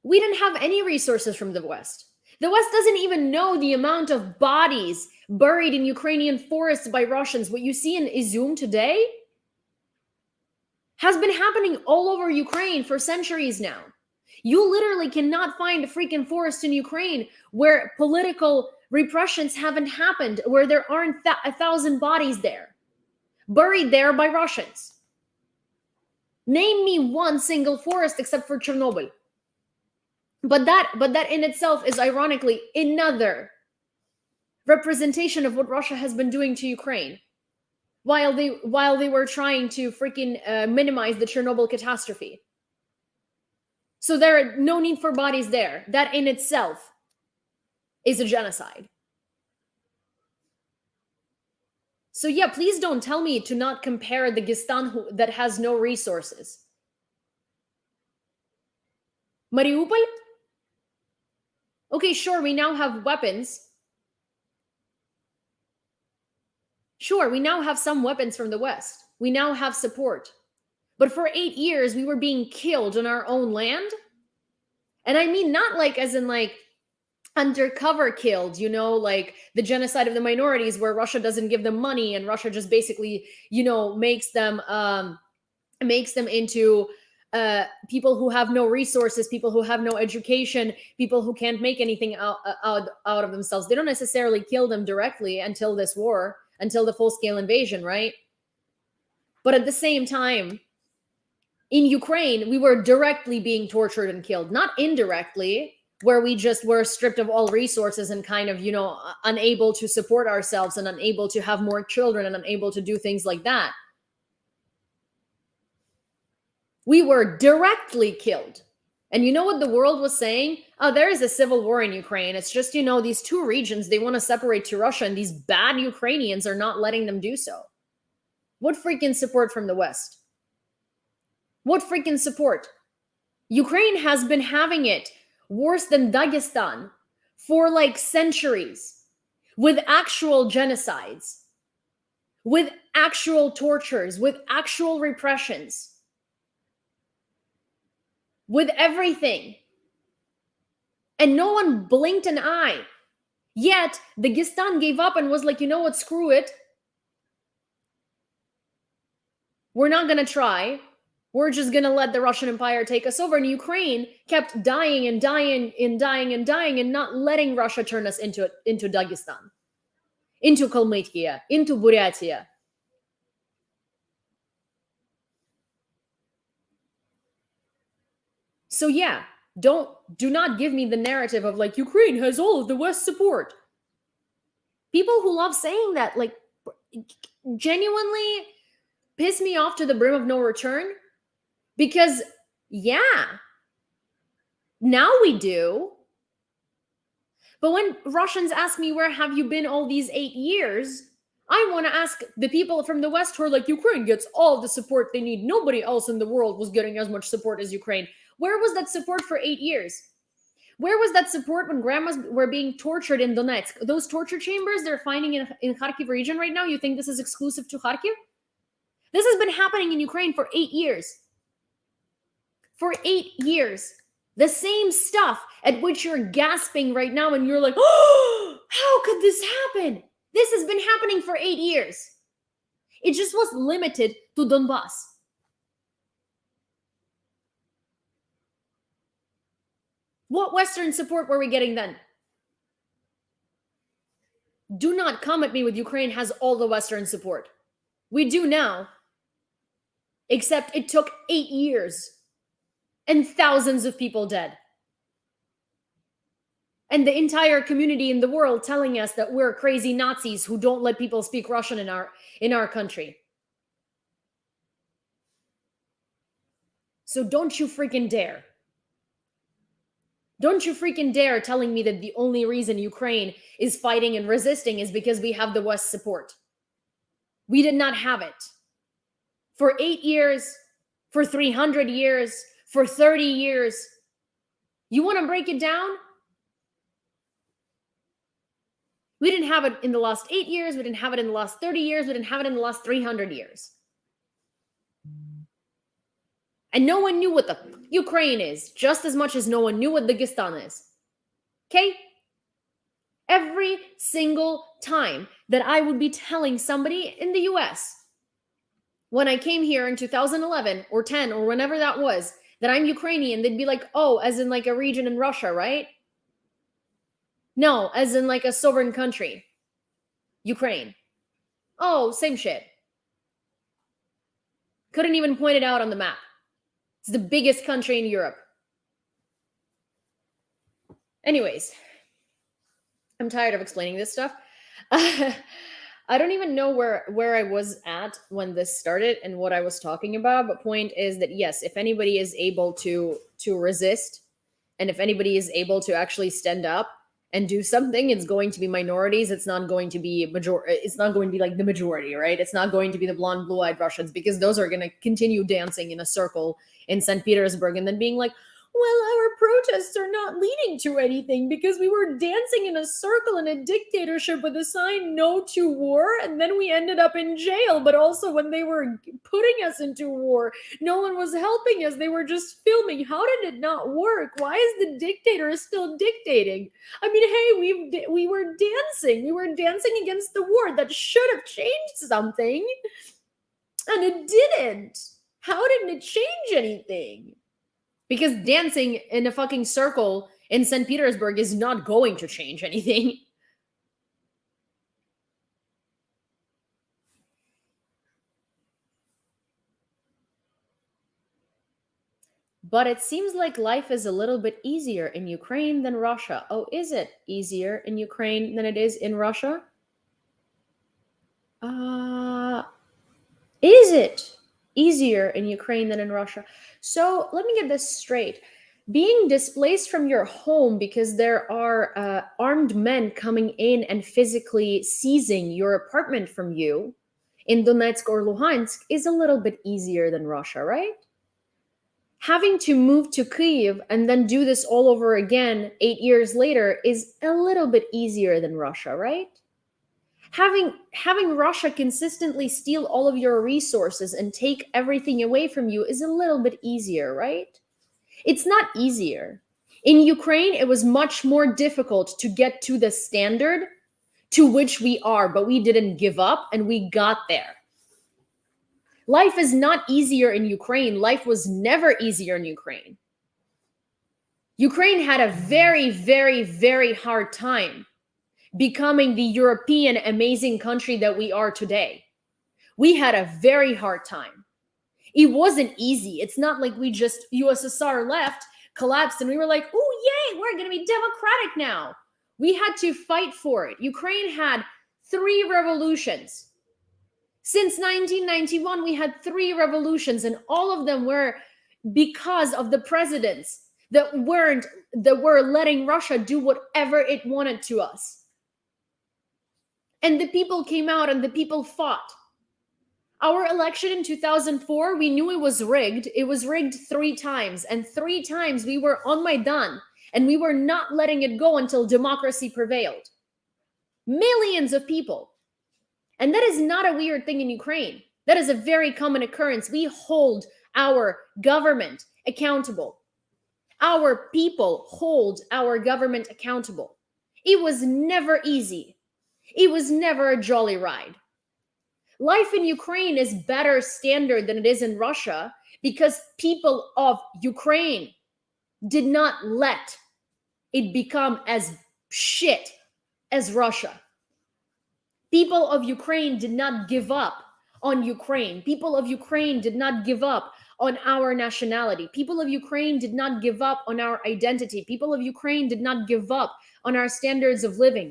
We didn't have any resources from the West. The West doesn't even know the amount of bodies buried in Ukrainian forests by Russians. What you see in Izum today has been happening all over Ukraine for centuries now. You literally cannot find a freaking forest in Ukraine where political repressions haven't happened, where there aren't 1,000 bodies there, buried there by Russians. Name me one single forest except for Chernobyl. But that in itself is ironically another representation of what Russia has been doing to Ukraine while they were trying to freaking minimize the Chernobyl catastrophe. So there are no need for bodies there. That in itself is a genocide. So yeah, please don't tell me to not compare the Dagestan that has no resources. Mariupol? Okay, sure, we now have weapons. Sure, we now have some weapons from the West. We now have support. But for 8 years, we were being killed on our own land. And I mean, not like as in like undercover killed, you know, like the genocide of the minorities where Russia doesn't give them money and Russia just basically, you know, makes them into people who have no resources, people who have no education, people who can't make anything out of themselves. They don't necessarily kill them directly until this war, until the full-scale invasion, right? But at the same time, in Ukraine, we were directly being tortured and killed, not indirectly, where we just were stripped of all resources and kind of, you know, unable to support ourselves and unable to have more children and unable to do things like that. We were directly killed. And you know what the world was saying? Oh, there is a civil war in Ukraine. It's just, you know, these two regions, they want to separate to Russia, and these bad Ukrainians are not letting them do so. What freaking support from the West? What freaking support? Ukraine has been having it worse than Dagestan for like centuries, with actual genocides, with actual tortures, with actual repressions, with everything. And no one blinked an eye. Yet, Dagestan gave up and was like, you know what, screw it. We're not going to try. We're just going to let the Russian Empire take us over. And Ukraine kept dying and dying and dying and dying and not letting Russia turn us into Dagestan, into Kalmykia, into Buryatia. So yeah, do not give me the narrative of like Ukraine has all of the West support. People who love saying that like genuinely piss me off to the brim of no return, because yeah, now we do. But when Russians ask me, where have you been all these 8 years? I want to ask the people from the West who are like, Ukraine gets all the support they need. Nobody else in the world was getting as much support as Ukraine. Where was that support for 8 years? Where was that support when grandmas were being tortured in Donetsk? Those torture chambers they're finding in Kharkiv region right now, you think this is exclusive to Kharkiv? This has been happening in Ukraine for 8 years. For 8 years. The same stuff at which you're gasping right now and you're like, oh, how could this happen? This has been happening for 8 years. It just was limited to Donbass. What Western support were we getting then? Do not come at me with Ukraine has all the Western support. We do now. Except it took 8 years and thousands of people dead. And the entire community in the world telling us that we're crazy Nazis who don't let people speak Russian in our country. So don't you freaking dare. Don't you freaking dare telling me that the only reason Ukraine is fighting and resisting is because we have the West support. We did not have it. For 8 years, for 300 years, for 30 years. You want to break it down? We didn't have it in the last 8 years. We didn't have it in the last 30 years. We didn't have it in the last 300 years. And no one knew what the Ukraine is, just as much as no one knew what Dagestan is. Okay? Every single time that I would be telling somebody in the US, when I came here in 2011 or 10 or whenever that was, that I'm Ukrainian, they'd be like, oh, as in like a region in Russia, right? No, as in like a sovereign country. Ukraine. Oh, same shit. Couldn't even point it out on the map. It's the biggest country in Europe. Anyways, I'm tired of explaining this stuff. I don't even know where I was at when this started and what I was talking about, but point is that yes, if anybody is able to resist, and if anybody is able to actually stand up and do something, it's going to be minorities. It's not going to be it's not going to be like the majority, right? It's not going to be the blonde, blue-eyed Russians, because those are going to continue dancing in a circle in St. Petersburg and then being like, well, our protests are not leading to anything because we were dancing in a circle in a dictatorship with a sign no to war, and then we ended up in jail. But also when they were putting us into war, no one was helping us. They were just filming. How did it not work? Why is the dictator still dictating? I mean, hey, we were dancing. We were dancing against the war. That should have changed something. And it didn't. How didn't it change anything? Because dancing in a fucking circle in St. Petersburg is not going to change anything. But it seems like life is a little bit easier in Ukraine than Russia. Oh, is it easier in Ukraine than it is in Russia? Is it easier in Ukraine than in Russia? So let me get this straight. Being displaced from your home because there are armed men coming in and physically seizing your apartment from you in Donetsk or Luhansk is a little bit easier than Russia, right? Having to move to Kyiv and then do this all over again 8 years later is a little bit easier than Russia, right? Having Russia consistently steal all of your resources and take everything away from you is a little bit easier, right? It's not easier. In Ukraine, it was much more difficult to get to the standard to which we are, but we didn't give up and we got there. Life is not easier in Ukraine. Life was never easier in Ukraine. Ukraine had a very, very, very hard time becoming the European amazing country that we are today. We had a very hard time. It wasn't easy. It's not like we just, USSR left, collapsed, and we were like, oh, yay, we're going to be democratic now. We had to fight for it. Ukraine had 3 revolutions. Since 1991, we had 3 revolutions, and all of them were because of the presidents that were letting Russia do whatever it wanted to us. And the people came out and the people fought. Our election in 2004, we knew it was rigged. It was rigged 3 times, and 3 times we were on Maidan, and we were not letting it go until democracy prevailed. Millions of people. And that is not a weird thing in Ukraine. That is a very common occurrence. We hold our government accountable. Our people hold our government accountable. It was never easy. It was never a jolly ride. Life in Ukraine is better standard than it is in Russia because people of Ukraine did not let it become as shit as Russia. People of Ukraine did not give up on Ukraine. People of Ukraine did not give up on our nationality. People of Ukraine did not give up on our identity. People of Ukraine did not give up on our standards of living.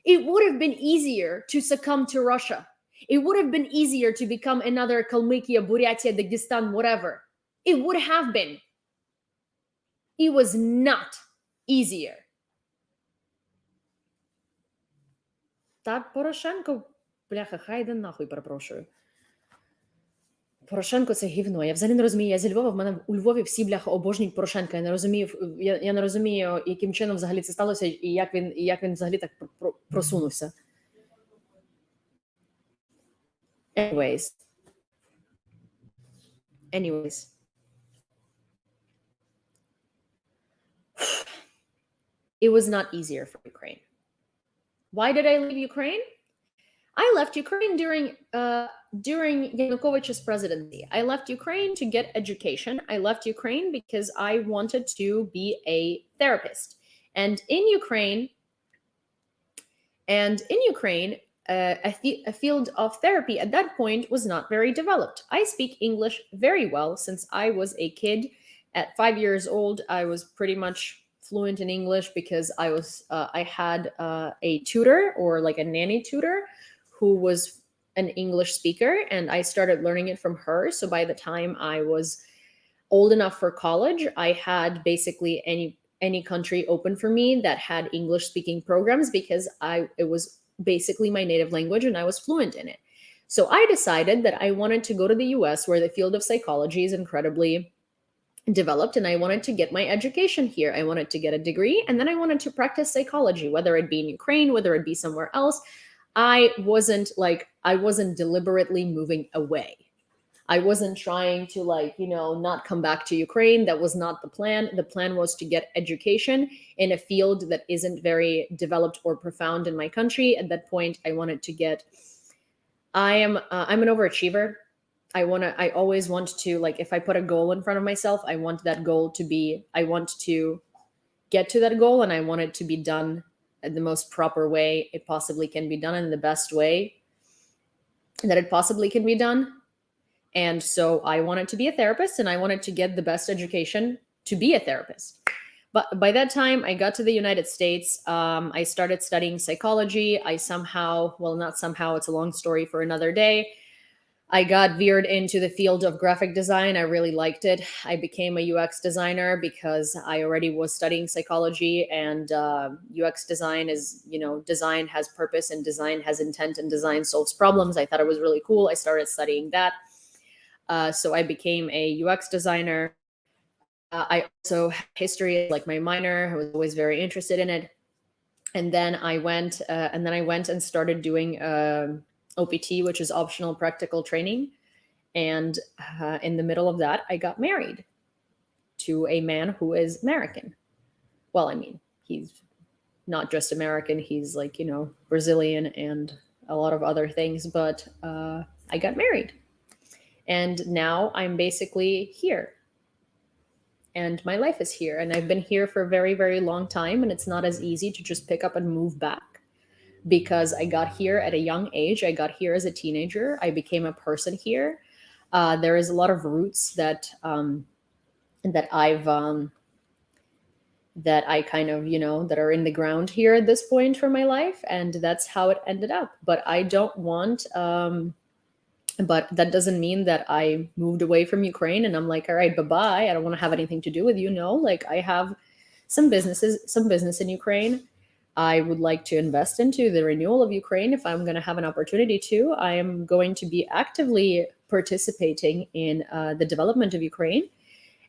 It would have been easier to succumb to Russia. It would have been easier to become another Kalmykia, Buryatia, Dagestan, whatever. It would have been. It was not easier. Та Порошенко, бляха, хай йде нахуй, перепрошую. Порошенко – це гівно. Я взагалі не розумію, я зі Львова, в мене у Львові всі, бляха, обожнюють Порошенка. Я не розумію, яким чином взагалі це сталося і як він взагалі так просунувся. Anyways. It was not easier for Ukraine. Why did I leave Ukraine? I left Ukraine during Yanukovych's presidency. I left Ukraine to get education. I left Ukraine because I wanted to be a therapist. And in Ukraine, a field of therapy at that point was not very developed. I speak English very well since I was a kid. At 5 years old, I was pretty much fluent in English because I had a tutor, or like a nanny tutor, who was an English speaker, and I started learning it from her. So by the time I was old enough for college, I had basically any country open for me that had English speaking programs because it was basically my native language and I was fluent in it. So I decided that I wanted to go to the US, where the field of psychology is incredibly developed, and I wanted to get my education here. I wanted to get a degree, and then I wanted to practice psychology, whether it be in Ukraine, whether it be somewhere else. I wasn't deliberately moving away. I wasn't trying to not come back to Ukraine. That was not the plan. The plan was to get education in a field that isn't very developed or profound in my country. At that point, I wanted to I'm an overachiever. I always want to, if I put a goal in front of myself, I want to get to that goal, and I want it to be done in the most proper way it possibly can be done, in the best way that it possibly can be done. And so I wanted to be a therapist, and I wanted to get the best education to be a therapist. But by that time, I got to the United States. I started studying psychology. It's a long story for another day. I got veered into the field of graphic design. I really liked it. I became a UX designer because I already was studying psychology, and UX design is, design has purpose and design has intent and design solves problems. I thought it was really cool. I started studying that. So I became a UX designer. I also had history, like my minor. I was always very interested in it. And then I went and started doing OPT, which is optional practical training. And in the middle of that, I got married to a man who is American. Well, I mean, he's not just American, he's like, Brazilian and a lot of other things, but I got married. And now I'm basically here. And my life is here. And I've been here for a very, very long time. And it's not as easy to just pick up and move back, because I got here at a young age. I got here as a teenager. I became a person here. There is a lot of roots that I kind of, that are in the ground here at this point for my life. And that's how it ended up. But I don't want, but that doesn't mean that I moved away from Ukraine and I'm like, all right, bye-bye. I don't want to have anything to do with you. No, like I have some business in Ukraine. I would like to invest into the renewal of Ukraine. If I'm going to have an opportunity to, I am going to be actively participating in the development of Ukraine.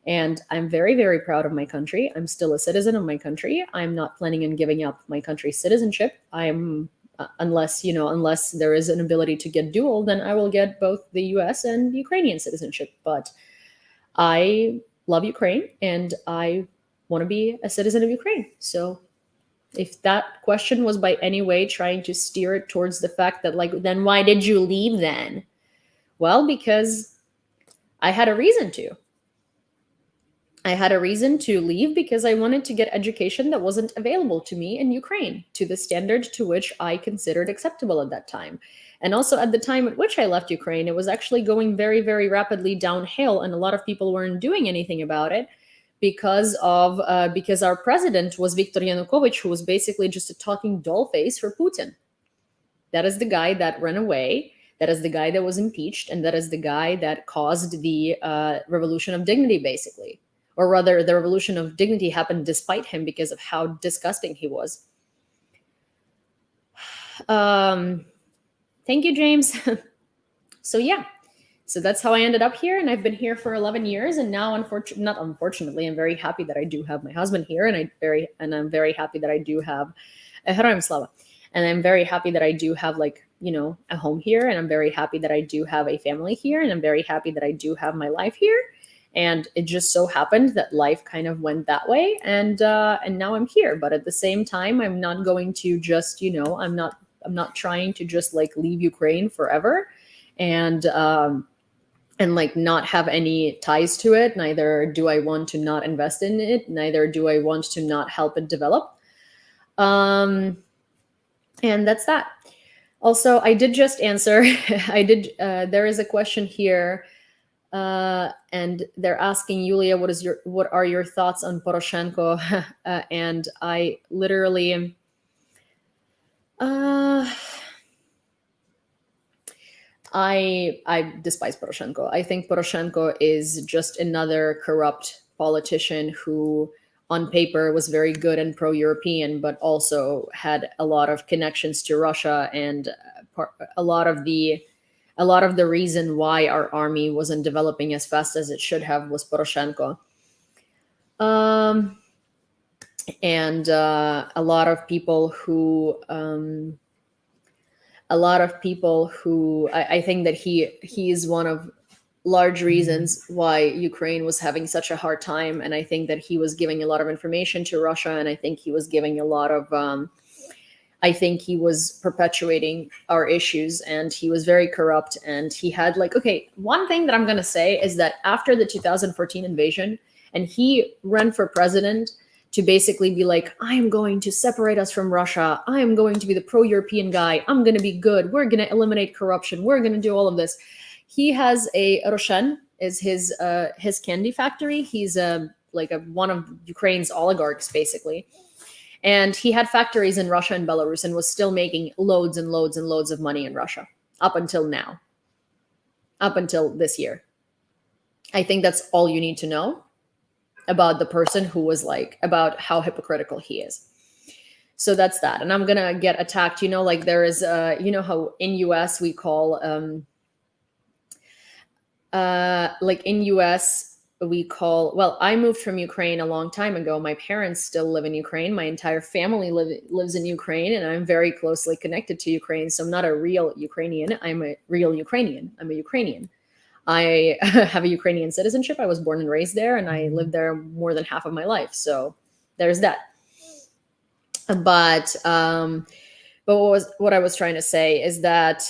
And I'm very, very proud of my country. I'm still a citizen of my country. I'm not planning on giving up my country's citizenship. Unless there is an ability to get dual, then I will get both the US and Ukrainian citizenship. But I love Ukraine and I want to be a citizen of Ukraine. So if that question was by any way trying to steer it towards the fact that, like, then why did you leave then? Well, because I had a reason to. I had a reason to leave because I wanted to get education that wasn't available to me in Ukraine to the standard to which I considered acceptable at that time. And also at the time at which I left Ukraine, it was actually going very, very rapidly downhill, and a lot of people weren't doing anything about it because our president was Viktor Yanukovych, who was basically just a talking dollface for Putin. That is the guy that ran away. That is the guy that was impeached, and that is the guy that caused the revolution of dignity, basically. Or rather, the revolution of dignity happened despite him because of how disgusting he was. Thank you, James. So yeah, so that's how I ended up here, and I've been here for 11 years. And now, not unfortunately, I'm very happy that I do have my husband here, and I'm very happy that I do have Heroям Slava. And I'm very happy that I do have, like, a home here, and I'm very happy that I do have a family here, and I'm very happy that I do have my life here. And it just so happened that life kind of went that way, and now I'm here. But at the same time, I'm not going to just, I'm not trying to just like leave Ukraine forever, and like not have any ties to it. Neither do I want to not invest in it. Neither do I want to not help it develop. And that's that. Also, I did just answer. There is a question here. And they're asking, Yulia, what are your thoughts on Poroshenko? And I literally, I despise Poroshenko. I think Poroshenko is just another corrupt politician who, on paper, was very good and pro-European, but also had a lot of connections to Russia, and a lot of the reason why our army wasn't developing as fast as it should have was Poroshenko. And a lot of people who I think that he is one of large reasons why Ukraine was having such a hard time. And I think that he was giving a lot of information to Russia, and I think he was giving a lot of I think he was perpetuating our issues, and he was very corrupt. And he had one thing that I'm going to say is that after the 2014 invasion, and he ran for president to basically be like, I am going to separate us from Russia. I am going to be the pro-European guy. I'm going to be good. We're going to eliminate corruption. We're going to do all of this. He has a Roshen is his candy factory. He's one of Ukraine's oligarchs, basically. And he had factories in Russia and Belarus and was still making loads and loads and loads of money in Russia up until now, up until this year. I think that's all you need to know about the person who was about how hypocritical he is. So that's that. And I'm going to get attacked. There is, how in US we call, in US, well, I moved from Ukraine a long time ago. My parents still live in Ukraine. My entire family lives in Ukraine, and I'm very closely connected to Ukraine. So I'm not a real Ukrainian. I'm a real Ukrainian. I'm a Ukrainian. I have a Ukrainian citizenship. I was born and raised there, and I lived there more than half of my life. So there's that. But what I was trying to say is that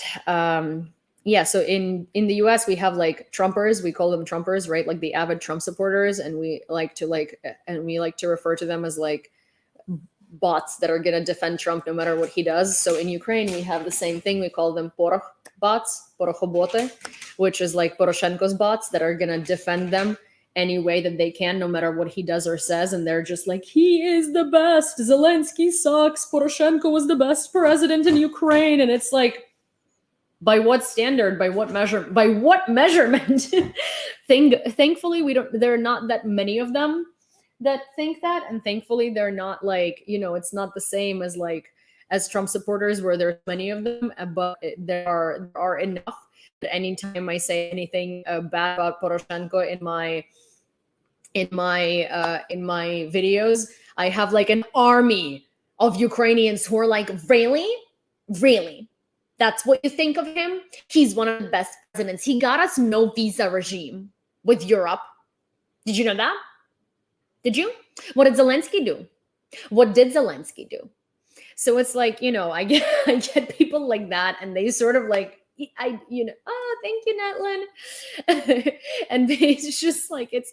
yeah, so in the US we have like Trumpers, we call them Trumpers, right? Like the avid Trump supporters, and we like to refer to them as like bots that are going to defend Trump no matter what he does. So in Ukraine we have the same thing. We call them Porokh bots, Porokhobote, which is like Poroshenko's bots that are going to defend them any way that they can, no matter what he does or says. And they're just like, he is the best. Zelensky sucks. Poroshenko was the best president in Ukraine. And it's like, by what standard? By what measure? By what measurement? Thankfully, there are not that many of them that think that. And thankfully, they're not like, it's not the same as Trump supporters where there's many of them, but there are enough that anytime I say anything bad about Poroshenko in my videos, I have like an army of Ukrainians who are like, really? That's what you think of him? He's one of the best presidents. He got us no visa regime with Europe. Did you know that? Did you? What did Zelensky do? What did Zelensky do? So it's like, I get people like that, and they sort of like, oh, thank you, Netlin. And it's just like, it's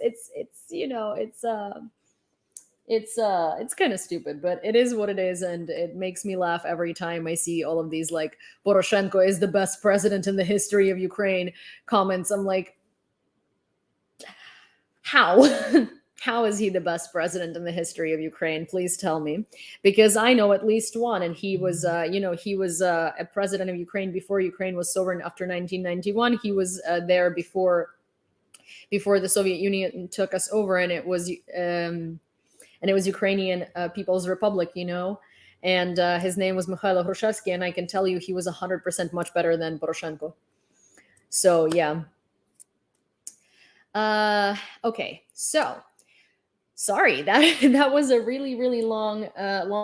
kind of stupid, but it is what it is. And it makes me laugh every time I see all of these like Poroshenko is the best president in the history of Ukraine comments. I'm like, how? How is he the best president in the history of Ukraine? Please tell me, because I know at least one, and he was, a president of Ukraine before Ukraine was sovereign after 1991. He was there before the Soviet Union took us over, and it was Ukrainian People's Republic, and his name was Mikhailo Hrushevsky, and I can tell you he was 100% much better than Poroshenko. So yeah. Okay, so. Sorry, that was a really, really long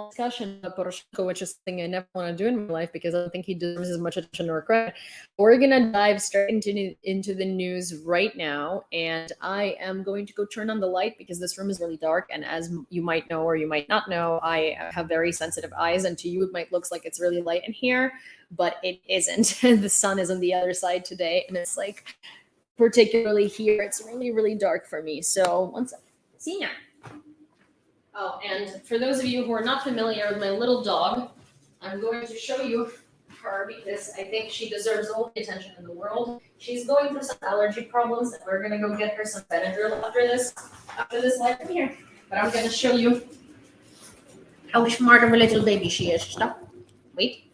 discussion about Poroshenko, which is something I never want to do in my life because I don't think he deserves as much attention or credit. We're going to dive straight into the news right now, and I am going to go turn on the light because this room is really dark, and as you might know or you might not know, I have very sensitive eyes, and to you it might look like it's really light in here, but it isn't. The sun is on the other side today, and it's like, particularly here, it's really, really dark for me. So one second. See now. Oh, and for those of you who are not familiar with my little dog, I'm going to show you her because I think she deserves all the attention in the world. She's going through some allergy problems, and we're going to go get her some Benadryl after this live from here. But I'm going to show you how smart of a little baby she is. Stop. Wait.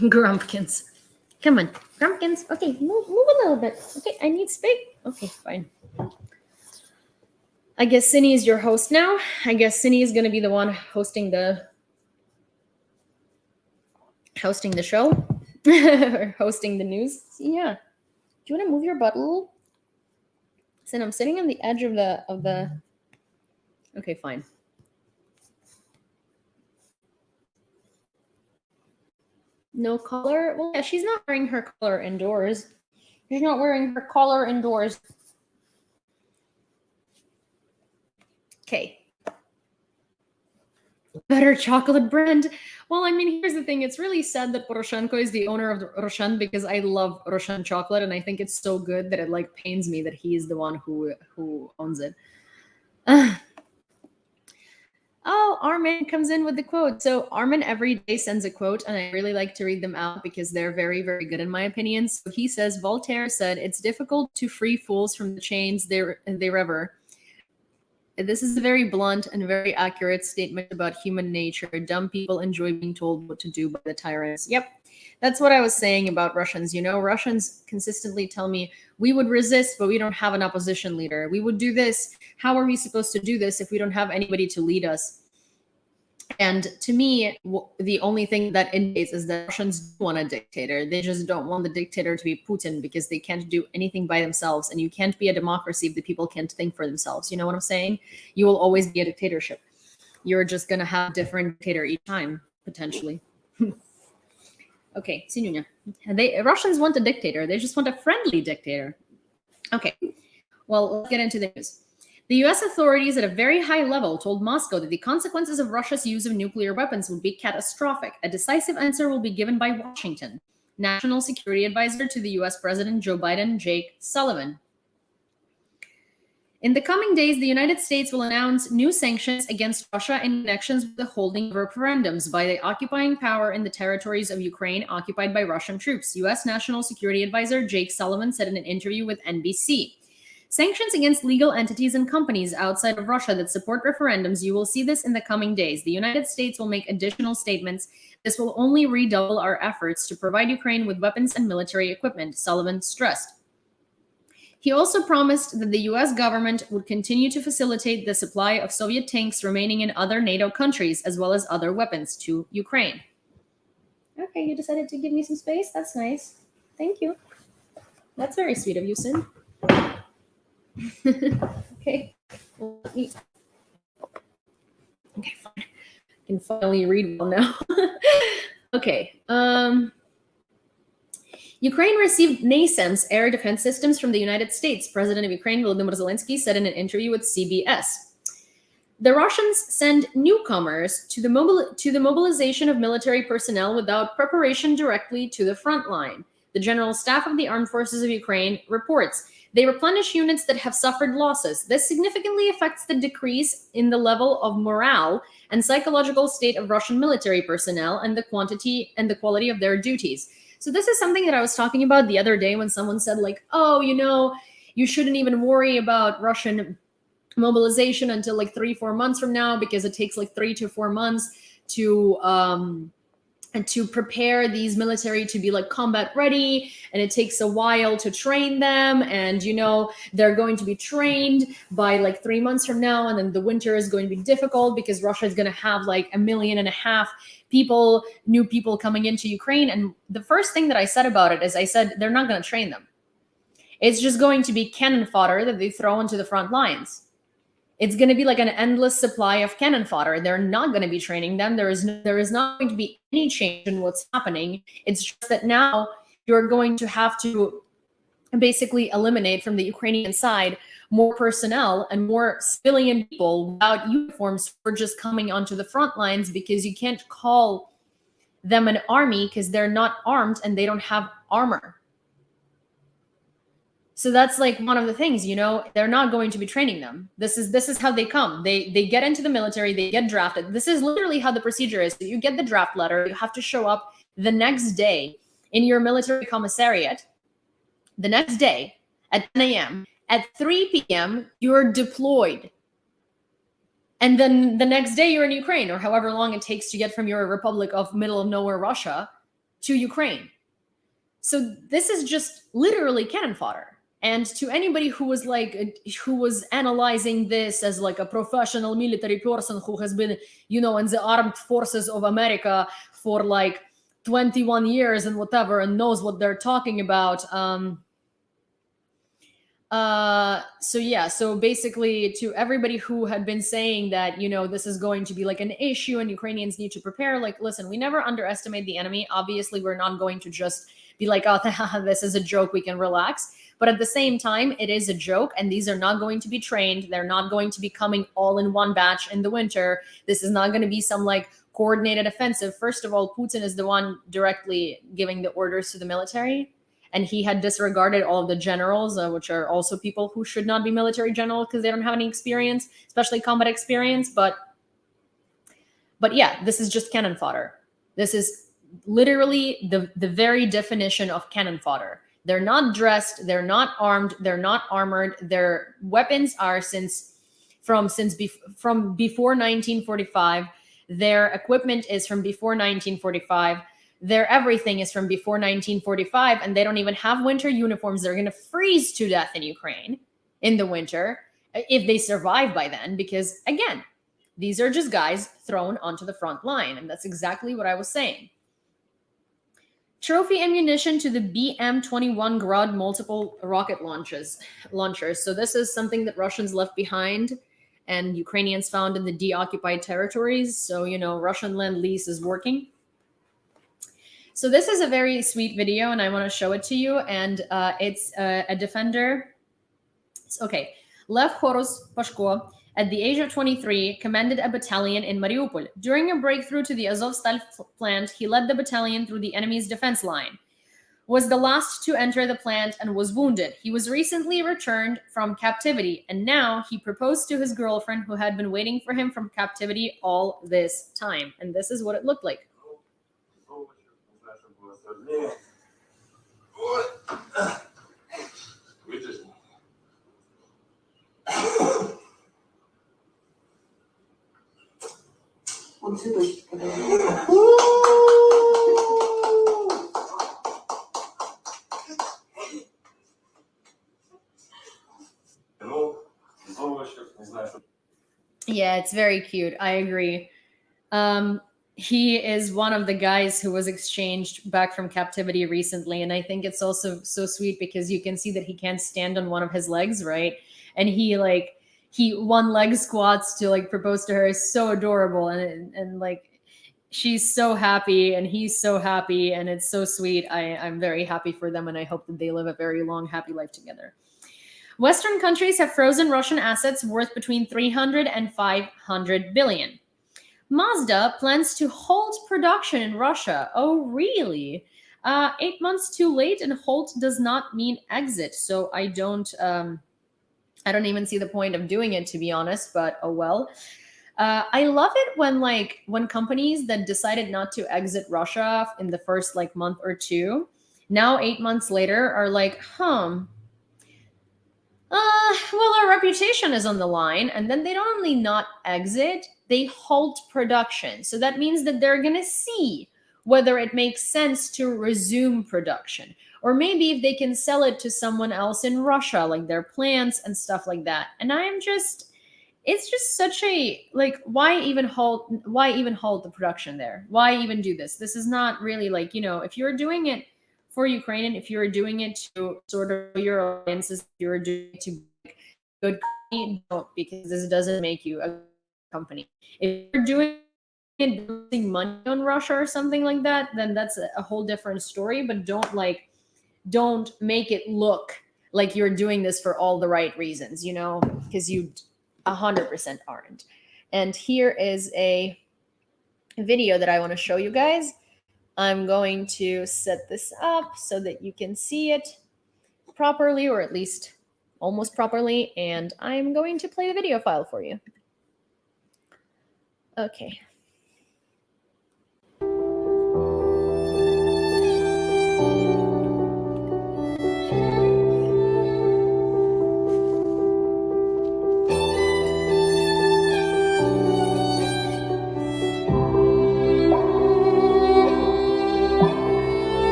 Grumpkins. Come on, Grumpkins. Okay, move a little bit. Okay, I need space. Okay, fine. I guess Cindy is your host now. I guess Cindy is going to be the one hosting the show or hosting the news. Yeah. Do you want to move your butt a little? Sin, I'm sitting on the edge of the. Okay, fine. No collar? Well, yeah, she's not wearing her collar indoors. She's not wearing her collar indoors. Okay. Better chocolate brand. Well, I mean, here's the thing. It's really sad that Poroshenko is the owner of the Roshan because I love Roshan chocolate, and I think it's so good that it like pains me that he is the one who owns it. Oh, Armin comes in with the quote. So Armin every day sends a quote, and I really like to read them out because they're very, very good in my opinion. So he says, Voltaire said, it's difficult to free fools from the chains they rever. This is a very blunt and very accurate statement about human nature. Dumb people enjoy being told what to do by the tyrants. Yep. That's what I was saying about Russians. You know, Russians consistently tell me, we would resist, but we don't have an opposition leader. We would do this. How are we supposed to do this if we don't have anybody to lead us? And to me, the only thing that indicates is that Russians want a dictator. They just don't want the dictator to be Putin because they can't do anything by themselves. And you can't be a democracy if the people can't think for themselves. You know what I'm saying? You will always be a dictatorship. You're just going to have a different dictator each time, potentially. Okay, Sinunya. Russians want a dictator. They just want a friendly dictator. Okay, well, let's get into the news. The US authorities at a very high level told Moscow that the consequences of Russia's use of nuclear weapons would be catastrophic. A decisive answer will be given by Washington. National Security Advisor to the US President Joe Biden, Jake Sullivan. In the coming days, the United States will announce new sanctions against Russia in connections with the holding of referendums by the occupying power in the territories of Ukraine occupied by Russian troops, US National Security Advisor Jake Sullivan said in an interview with NBC. Sanctions against legal entities and companies outside of Russia that support referendums, you will see this in the coming days. The United States will make additional statements. This will only redouble our efforts to provide Ukraine with weapons and military equipment, Sullivan stressed. He also promised that the US government would continue to facilitate the supply of Soviet tanks remaining in other NATO countries, as well as other weapons to Ukraine. Okay, you decided to give me some space? That's nice. Thank you. That's very sweet of you, Sin. Okay. Okay, fine. I can finally read well now. Okay. Ukraine received NASAMS air defense systems from the United States. President of Ukraine, Volodymyr Zelensky, said in an interview with CBS. The Russians send newcomers to the mobilization of military personnel without preparation directly to the front line. The General Staff of the Armed Forces of Ukraine reports they replenish units that have suffered losses. This significantly affects the decrease in the level of morale and psychological state of Russian military personnel and the quantity and the quality of their duties. So this is something that I was talking about the other day when someone said like, oh, you know, you shouldn't even worry about Russian mobilization until like 3-4 months from now because it takes like 3 to 4 months to prepare these military to be like combat ready, and it takes a while to train them, and you know they're going to be trained by like 3 months from now, and then the winter is going to be difficult because Russia is going to have like 1.5 million people, new people coming into Ukraine. And the first thing that I said about it is I said they're not going to train them. It's just going to be cannon fodder that they throw into the front lines. It's going to be like an endless supply of cannon fodder. They're not going to be training them. There is not going to be any change in what's happening. It's just that now you're going to have to basically eliminate from the Ukrainian side more personnel and more civilian people without uniforms for just coming onto the front lines, because you can't call them an army because they're not armed and they don't have armor. So that's like one of the things, you know, they're not going to be training them. This is how they come. They get into the military, they get drafted. This is literally how the procedure is. So you get the draft letter, you have to show up the next day in your military commissariat. The next day at 10 a.m. At 3 p.m., you're deployed. And then the next day you're in Ukraine, or however long it takes to get from your republic of middle of nowhere Russia to Ukraine. So this is just literally cannon fodder. And to anybody who was analyzing this as like a professional military person who has been, you know, in the armed forces of America for like 21 years and whatever, and knows what they're talking about. So basically to everybody who had been saying that, you know, this is going to be like an issue and Ukrainians need to prepare, like, listen, we never underestimate the enemy. Obviously, we're not going to just be like, oh, this is a joke, we can relax. But at the same time, it is a joke, and these are not going to be trained. They're not going to be coming all in one batch in the winter. This is not going to be some like coordinated offensive. First of all, Putin is the one directly giving the orders to the military, and he had disregarded all of the generals, which are also people who should not be military generals because they don't have any experience, especially combat experience. But yeah, this is just cannon fodder. This is literally the very definition of cannon fodder. They're not dressed, they're not armed, they're not armored. Their weapons are from before 1945. Their equipment is from before 1945. Their everything is from before 1945, and they don't even have winter uniforms. They're going to freeze to death in Ukraine in the winter if they survive by then, because again, these are just guys thrown onto the front line. And that's exactly what I was saying. Trophy ammunition to the BM-21 Grad multiple rocket launchers. So this is something that Russians left behind and Ukrainians found in the deoccupied territories. So, you know, Russian Lend-Lease is working. So this is a very sweet video, and I want to show it to you. And it's a defender. Okay. Lev Khoros Pashko, at the age of 23, commanded a battalion in Mariupol. During a breakthrough to the Azovstal plant, he led the battalion through the enemy's defense line, was the last to enter the plant, and was wounded. He was recently returned from captivity, and now he proposed to his girlfriend, who had been waiting for him from captivity all this time. And this is what it looked like. Он цветочки подавал. Yeah, it's very cute. I agree. He is one of the guys who was exchanged back from captivity recently. And I think it's also so sweet because you can see that he can't stand on one of his legs, right? And he one leg squats to like propose to her. Is so adorable. And like, she's so happy and he's so happy and it's so sweet. I'm very happy for them. And I hope that they live a very long, happy life together. Western countries have frozen Russian assets worth between 300 and 500 billion. Mazda plans to halt production in Russia. Oh, really? 8 months too late, and halt does not mean exit. So I don't even see the point of doing it, to be honest, but oh well. I love it when companies that decided not to exit Russia in the first month or two, now 8 months later are like, well, our reputation is on the line. And then they don't only not exit, they halt production. So that means that they're going to see whether it makes sense to resume production. Or maybe if they can sell it to someone else in Russia, like their plants and stuff like that. And it's just such a, why even halt the production there? Why even do this? This is not really if you're doing it for Ukraine, and if you're doing it to sort of your alliances, you're doing it to good company, don't, because this doesn't make you a company. If you're doing it losing money on Russia or something like that, then that's a whole different story. But don't make it look like you're doing this for all the right reasons, because you 100% aren't. And here is a video that I want to show you guys. I'm going to set this up so that you can see it properly, or at least almost properly, and I'm going to play the video file for you. Okay.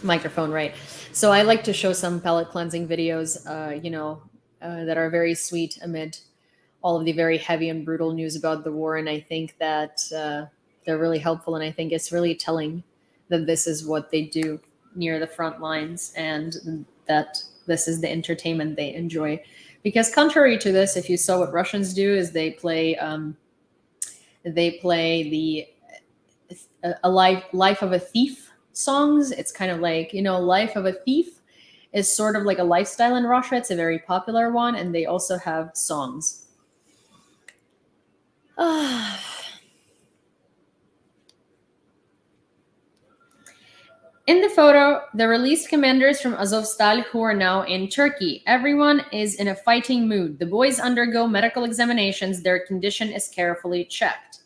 Microphone, right? So I like to show some palate cleansing videos, that are very sweet amid all of the very heavy and brutal news about the war. And I think that they're really helpful. And I think it's really telling that this is what they do near the front lines and that this is the entertainment they enjoy. Because contrary to this, if you saw what Russians do, is they play the a life of a thief songs. It's kind of like, Life of a Thief is sort of like a lifestyle in Russia. It's a very popular one. And they also have songs. In the photo, the released commanders from Azovstal who are now in Turkey. Everyone is in a fighting mood. The boys undergo medical examinations. Their condition is carefully checked.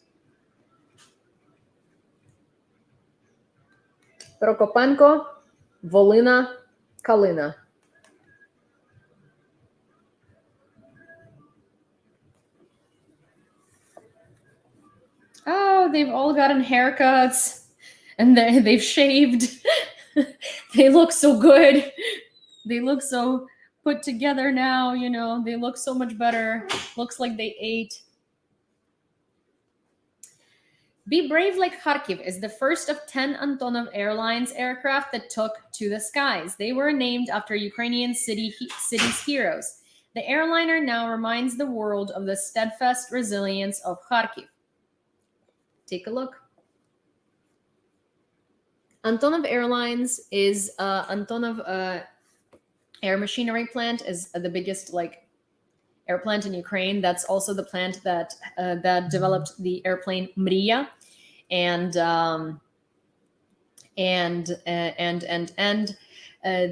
Prokopanko, Volina, Kalina. Oh, they've all gotten haircuts and they've shaved. They look so good. They look so put together now, they look so much better. Looks like they ate. Be Brave Like Kharkiv is the first of 10 Antonov Airlines aircraft that took to the skies. They were named after Ukrainian cities' heroes. The airliner now reminds the world of the steadfast resilience of Kharkiv. Take a look. Antonov Airlines is Antonov Air Machinery plant is the biggest air plant in Ukraine. That's also the plant that developed the airplane Mriya, and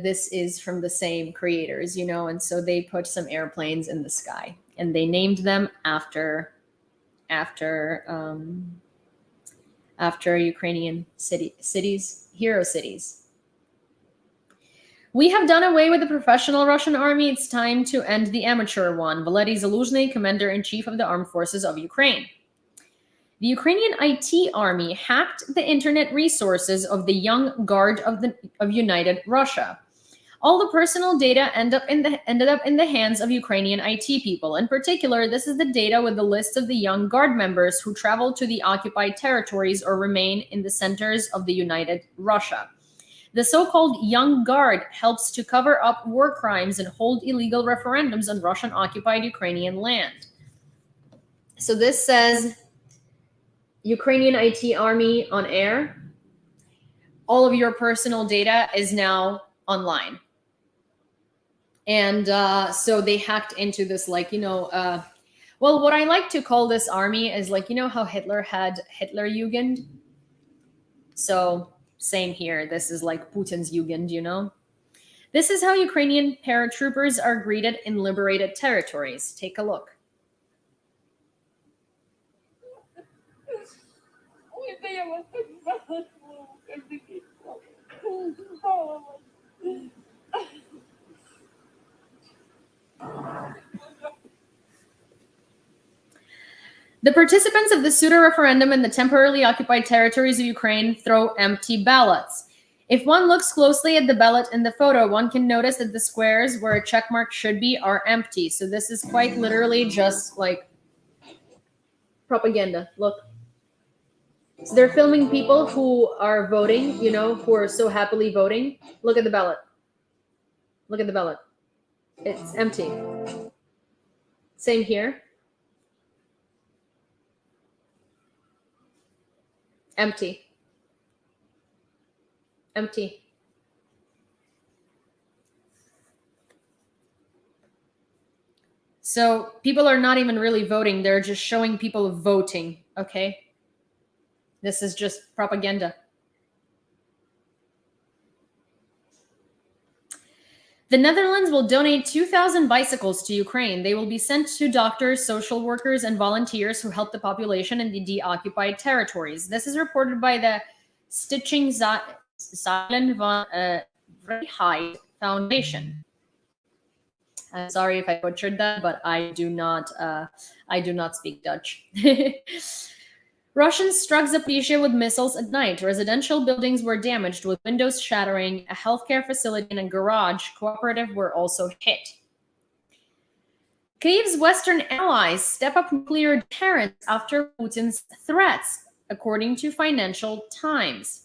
this is from the same creators, and so they put some airplanes in the sky and they named them after Ukrainian cities, hero cities. We have done away with the professional Russian army. It's time to end the amateur one. Valery Zaluzhny, Commander-in-Chief of the Armed Forces of Ukraine. The Ukrainian IT army hacked the internet resources of the Young Guard of United Russia. All the personal data ended up in the hands of Ukrainian IT people. In particular, this is the data with the list of the Young Guard members who traveled to the occupied territories or remain in the centers of the United Russia. The so-called Young Guard helps to cover up war crimes and hold illegal referendums on Russian-occupied Ukrainian land. So this says Ukrainian IT army on air. All of your personal data is now online. And so they hacked into this, well, what I like to call this army is how Hitler had Hitlerjugend. So same here. This is like Putin's Jugend, This is how Ukrainian paratroopers are greeted in liberated territories. Take a look. The participants of the pseudo-referendum in the temporarily occupied territories of Ukraine throw empty ballots. If one looks closely at the ballot in the photo, one can notice that the squares where a checkmark should be are empty. So this is quite literally just like propaganda. Look. So they're filming people who are voting, who are so happily voting. Look at the ballot. Look at the ballot. It's empty. Same here. Empty. Empty. So people are not even really voting. They're just showing people voting, okay? This is just propaganda. The Netherlands will donate 2,000 bicycles to Ukraine. They will be sent to doctors, social workers, and volunteers who help the population in the deoccupied territories. This is reported by the Stichting Zeilen van Vrijheid Foundation. I'm sorry if I butchered that, but I do not speak Dutch. Russians struck Zaporizhia with missiles at night. Residential buildings were damaged with windows shattering. A healthcare facility and a garage cooperative were also hit. Kyiv's Western allies step up nuclear deterrence after Putin's threats, according to Financial Times.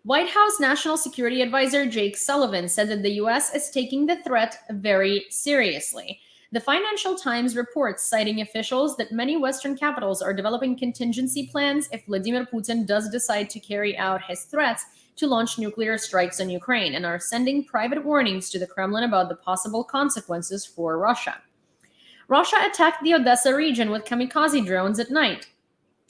White House National Security Advisor Jake Sullivan said that the U.S. is taking the threat very seriously. The Financial Times reports, citing officials, that many Western capitals are developing contingency plans if Vladimir Putin does decide to carry out his threats to launch nuclear strikes on Ukraine, and are sending private warnings to the Kremlin about the possible consequences for Russia. Russia attacked the Odessa region with kamikaze drones at night.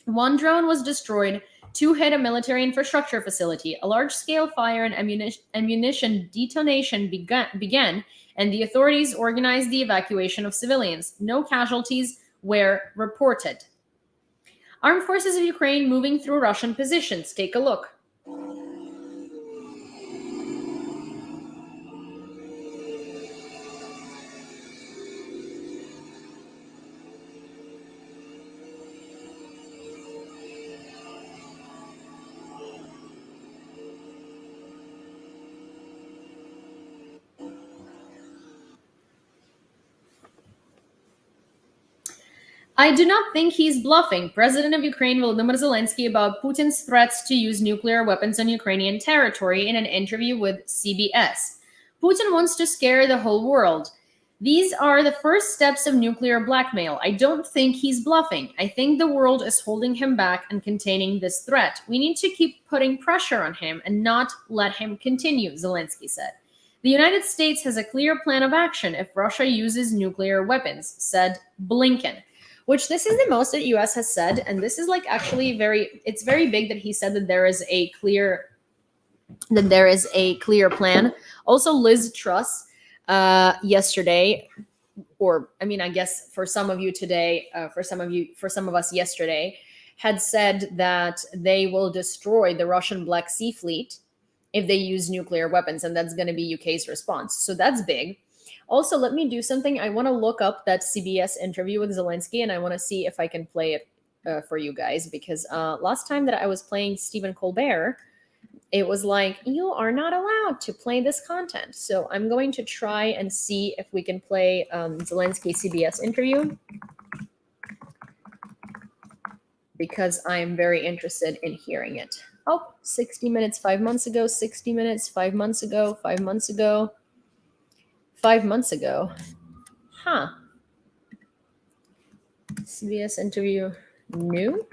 One drone was destroyed, two hit a military infrastructure facility. A large-scale fire and ammunition detonation began, and the authorities organized the evacuation of civilians. No casualties were reported. Armed forces of Ukraine moving through Russian positions. Take a look. I do not think he's bluffing. President of Ukraine Volodymyr Zelensky about Putin's threats to use nuclear weapons on Ukrainian territory in an interview with CBS. Putin wants to scare the whole world. These are the first steps of nuclear blackmail. I don't think he's bluffing. I think the world is holding him back and containing this threat. We need to keep putting pressure on him and not let him continue, Zelensky said. The United States has a clear plan of action if Russia uses nuclear weapons, said Blinken. Which this is the most that US has said, and this is like actually it's very big that he said that there is a clear plan. Also, Liz Truss yesterday, or I mean, I guess for some of you today, for some of us yesterday, had said that they will destroy the Russian Black Sea Fleet if they use nuclear weapons, and that's going to be UK's response. So that's big. Also, let me do something. I want to look up that CBS interview with Zelensky, and I want to see if I can play it for you guys, because last time that I was playing Stephen Colbert, it was like, you are not allowed to play this content. So I'm going to try and see if we can play Zelensky CBS interview, because I'm very interested in hearing it. Oh, 60 minutes 5 months ago, 60 minutes 5 months ago, 5 months ago. 5 months ago. Huh. CBS interview new?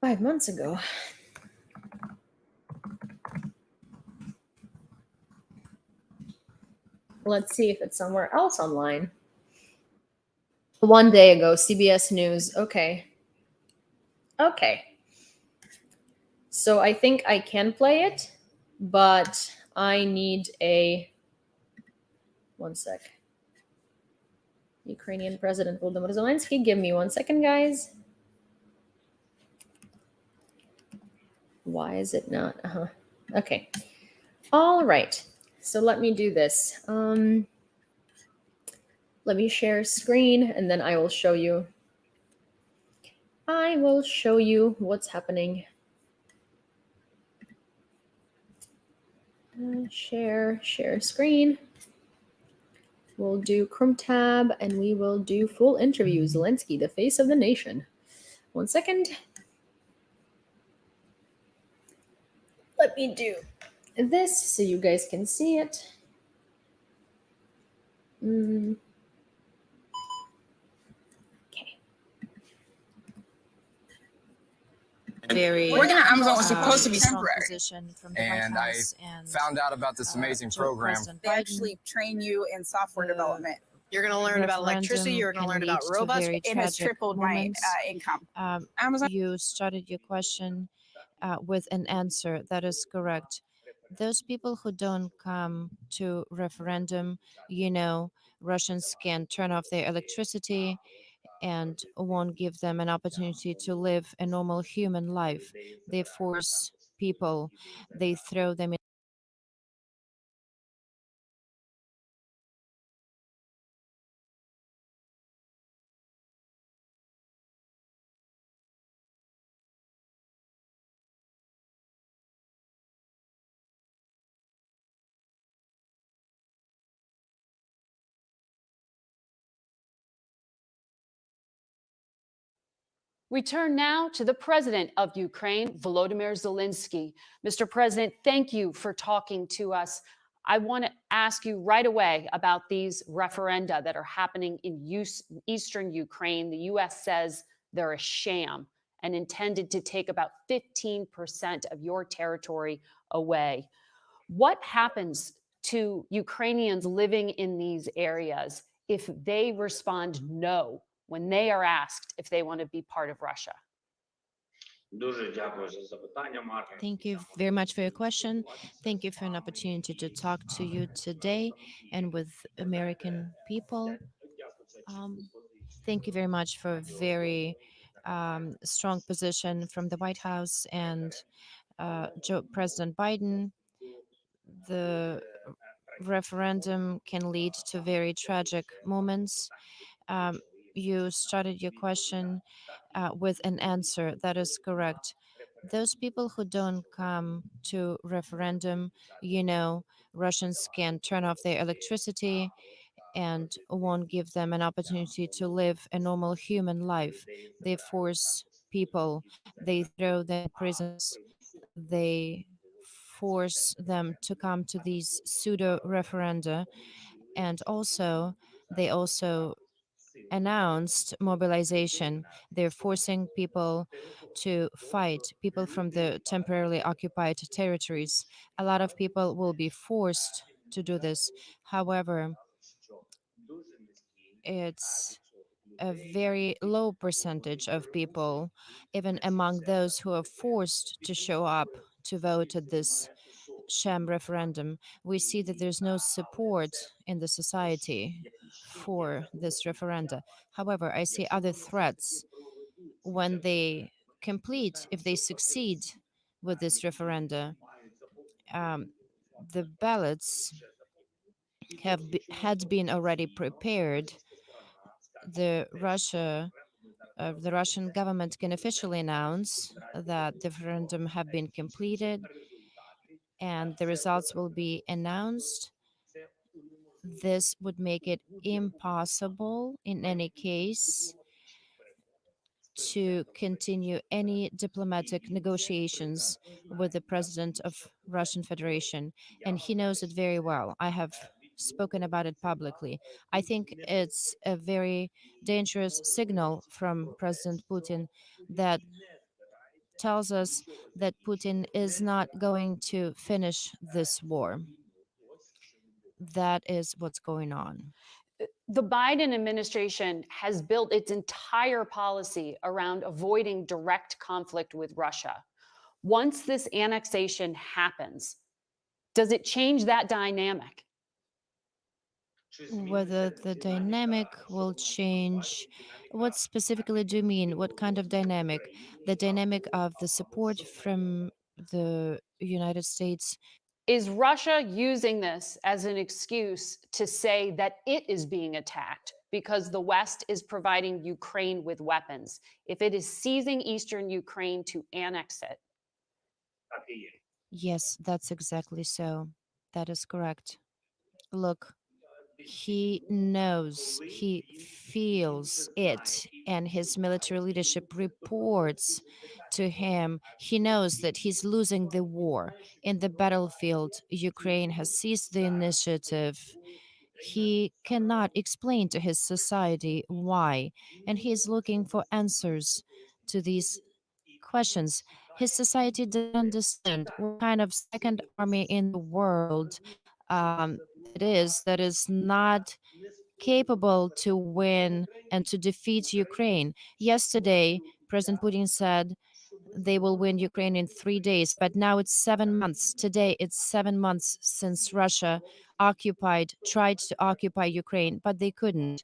5 months ago. Let's see if it's somewhere else online. 1 day ago, CBS News. Okay. Okay. So I think I can play it, but I need a, 1 sec. Ukrainian President Volodymyr Zelensky. Give me 1 second, guys. Why is it not? Okay. All right. So let me do this. Let me share screen, and then I will show you. I will show you what's happening. Share screen. We'll do Chrome tab, and we will do full interview. Zelensky, the face of the nation. 1 second. Let me do this so you guys can see it. Amazon was supposed to be temporary, and I found out about this amazing program. They actually train you in software development. You're going to learn about electricity. You're going to learn about robots. It has tripled my income. Amazon. You started your question with an answer that is correct. Those people who don't come to referendum, Russians can turn off their electricity and won't give them an opportunity to live a normal human life. They force people, they throw them in We turn now to the president of Ukraine, Volodymyr Zelensky. Mr. President, thank you for talking to us. I want to ask you right away about these referenda that are happening in eastern Ukraine. The U.S. says they're a sham and intended to take about 15% of your territory away. What happens to Ukrainians living in these areas if they respond no when they are asked if they want to be part of Russia? Thank you very much for your question. Thank you for an opportunity to talk to you today and with American people. Thank you very much for a very strong position from the White House and President Biden. The referendum can lead to very tragic moments. You started your question with an answer that is correct. Those people who don't come to referendum, Russians can turn off their electricity and won't give them an opportunity to live a normal human life. They force people, they throw them in prisons, they force them to come to these pseudo referenda, and they also announced mobilization. They're forcing people to fight, people from the temporarily occupied territories. A lot of people will be forced to do this. However, it's a very low percentage of people, even among those who are forced to show up to vote at this sham referendum. We see that there's no support in the society for this referenda. However, I see other threats when they if they succeed with this referenda. The ballots had been already prepared. The Russian government can officially announce that the referendum have been completed and the results will be announced. This would make it impossible in any case to continue any diplomatic negotiations with the president of Russian Federation, and he knows it very well. I have spoken about it publicly. I think it's a very dangerous signal from President Putin that tells us that Putin is not going to finish this war. That is what's going on. The Biden administration has built its entire policy around avoiding direct conflict with Russia. Once this annexation happens, does it change that dynamic? Whether the dynamic will change, what specifically do you mean? What kind of dynamic? The dynamic of the support from the United States. Is Russia using this as an excuse to say that it is being attacked because the West is providing Ukraine with weapons? If it is seizing eastern Ukraine to annex it? Yes, that's exactly so. That is correct. Look, he knows, he feels it, and his military leadership reports to him. He knows that he's losing the war. In the battlefield, Ukraine has seized the initiative. He cannot explain to his society why, and he is looking for answers to these questions. His society doesn't understand what kind of second army in the world it is that is not capable to win and to defeat Ukraine. Yesterday, President Putin said they will win Ukraine in 3 days, but now it's 7 months. Today, it's 7 months since Russia tried to occupy Ukraine, but they couldn't.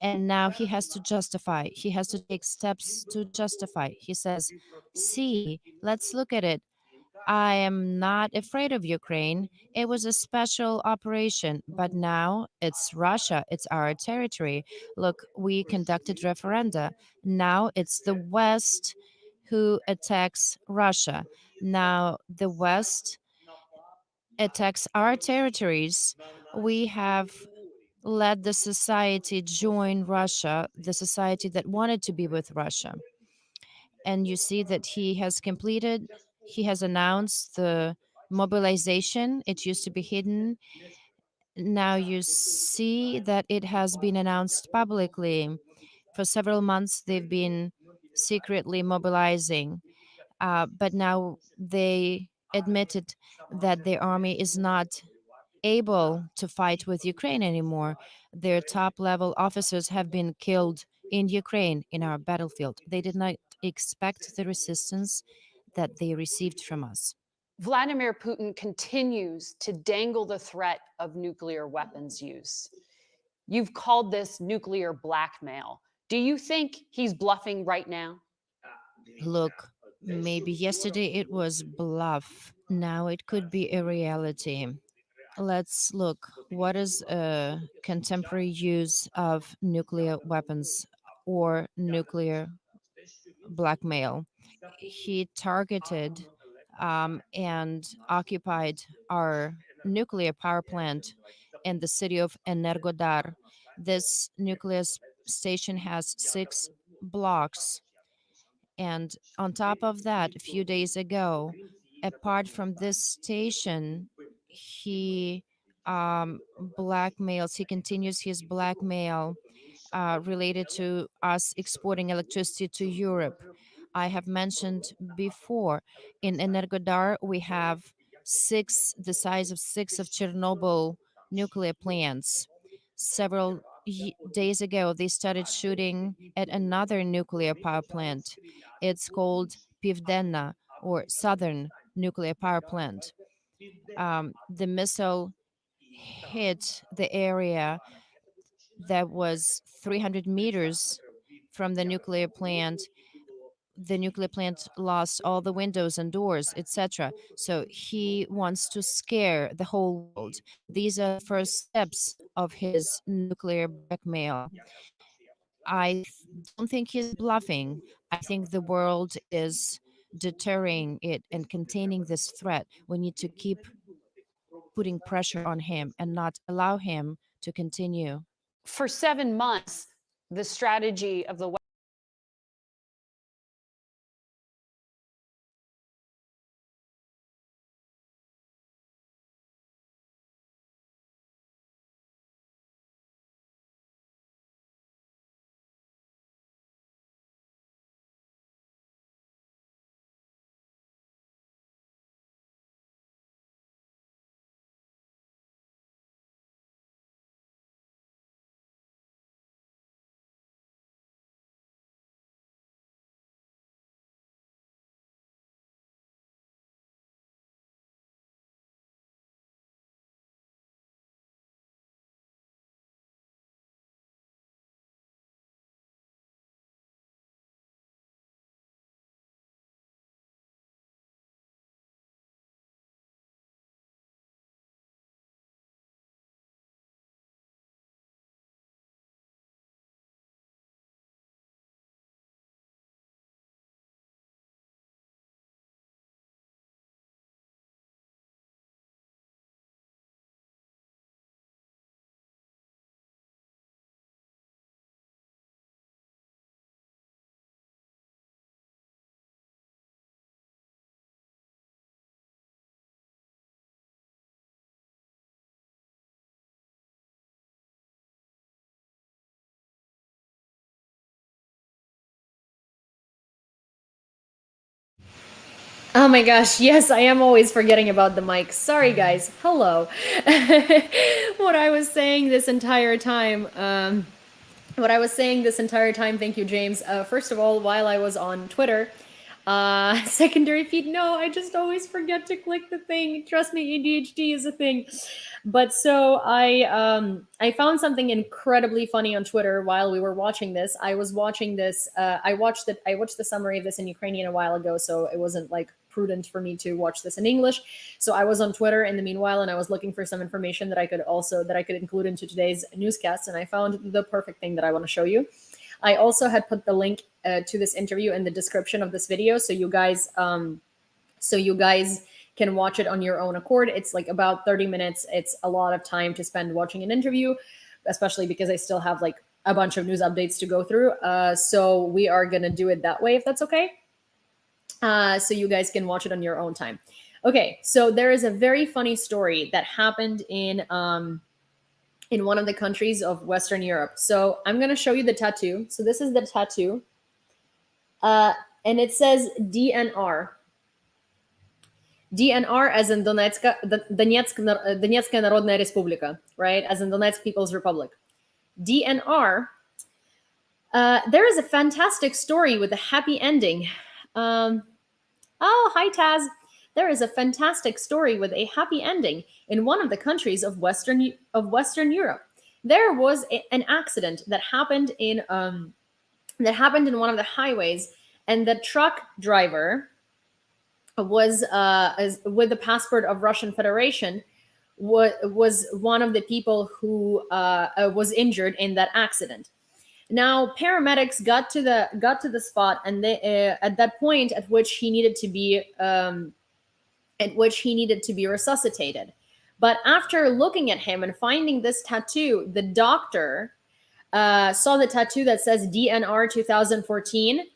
And now he has to justify. He has to take steps to justify. He says, see, let's look at it. I am not afraid of Ukraine. It was a special operation, but now it's Russia. It's our territory. Look, we conducted referenda. Now it's the West who attacks Russia. Now the West attacks our territories. We have let the society join Russia, the society that wanted to be with Russia. and you see that he has announced the mobilization. It used to be hidden. Now you see that it has been announced publicly. For several months, they've been secretly mobilizing, but now they admitted that the army is not able to fight with Ukraine anymore. Their top level officers have been killed in Ukraine, in our battlefield. They did not expect the resistance that they received from us. Vladimir Putin continues to dangle the threat of nuclear weapons use. You've called this nuclear blackmail. Do you think he's bluffing right now? Look, maybe yesterday it was bluff. Now it could be a reality. Let's look. What is a contemporary use of nuclear weapons or nuclear blackmail? He targeted and occupied our nuclear power plant in the city of Energodar. This nuclear station has 6 blocks. And on top of that, a few days ago, apart from this station, he blackmails, he continues his blackmail related to us exporting electricity to Europe. I have mentioned before, in Energodar, we have the size of 6 of Chernobyl nuclear plants. Several days ago, they started shooting at another nuclear power plant. It's called Pivdenna, or Southern Nuclear Power Plant. The missile hit the area that was 300 meters from the nuclear plant. The nuclear plant lost all the windows and doors, etc. So he wants to scare the whole world. These are the first steps of his nuclear blackmail. I don't think he's bluffing. I think the world is deterring it and containing this threat. We need to keep putting pressure on him and not allow him to continue. For 7 months, the strategy of the Oh my gosh, yes, I am always forgetting about the mic. Sorry, guys. Hello. What I was saying this entire time, thank you, James. First of all, while I was on Twitter, secondary feed, no, I just always forget to click the thing. Trust me, ADHD is a thing. But so I found something incredibly funny on Twitter while we were watching this. I was watching this. I watched the summary of this in Ukrainian a while ago, so it wasn't like prudent for me to watch this in English. So I was on Twitter in the meanwhile, and I was looking for some information that I could include into today's newscast, and I found the perfect thing that I want to show you. I also had put the link to this interview in the description of this video, so you guys can watch it on your own accord. It's like about 30 minutes. It's a lot of time to spend watching an interview, especially because I still have like a bunch of news updates to go through. So we are gonna do it that way, if that's okay. so you guys can watch it on your own time. Okay, so there is a very funny story that happened in one of the countries of Western Europe. So I'm going to show you the tattoo. So this is the tattoo. And it says DNR. DNR as in Donetsk Народная Республика, right? As in Donetsk People's Republic. DNR. There is a fantastic story with a happy ending. Oh, hi, Taz. There is a fantastic story with a happy ending in one of the countries of Western Europe. There was an accident that happened in one of the highways, and the truck driver was with the passport of Russian Federation was one of the people who was injured in that accident. Now, paramedics got to the spot, and they at that point at which he needed to be resuscitated. But after looking at him and finding this tattoo, the doctor saw the tattoo that says DNR 2014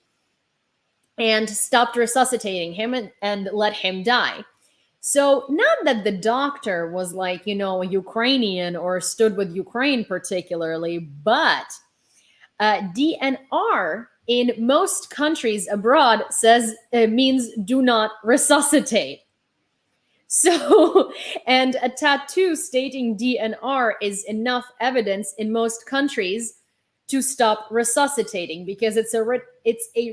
and stopped resuscitating him and let him die. So not that the doctor was like, Ukrainian or stood with Ukraine particularly, but DNR in most countries abroad means do not resuscitate. So, and a tattoo stating DNR is enough evidence in most countries to stop resuscitating, because it's a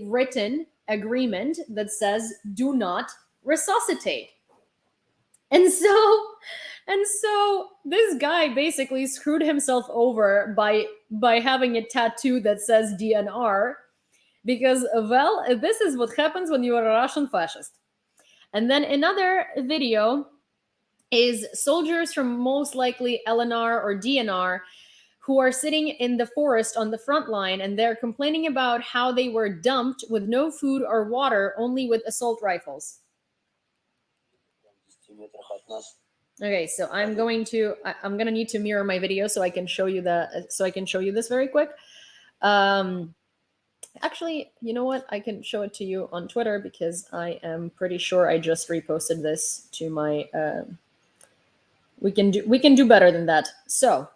written agreement that says do not resuscitate. And so this guy basically screwed himself over by having a tattoo that says DNR, because, well, this is what happens when you are a Russian fascist. And then another video is soldiers from most likely LNR or DNR who are sitting in the forest on the front line, and they're complaining about how they were dumped with no food or water, only with assault rifles. Okay, so I'm gonna need to mirror my video so I can show you this very quick. Actually, you know what? I can show it to you on Twitter, because I am pretty sure I just reposted this to my. We can do better than that. So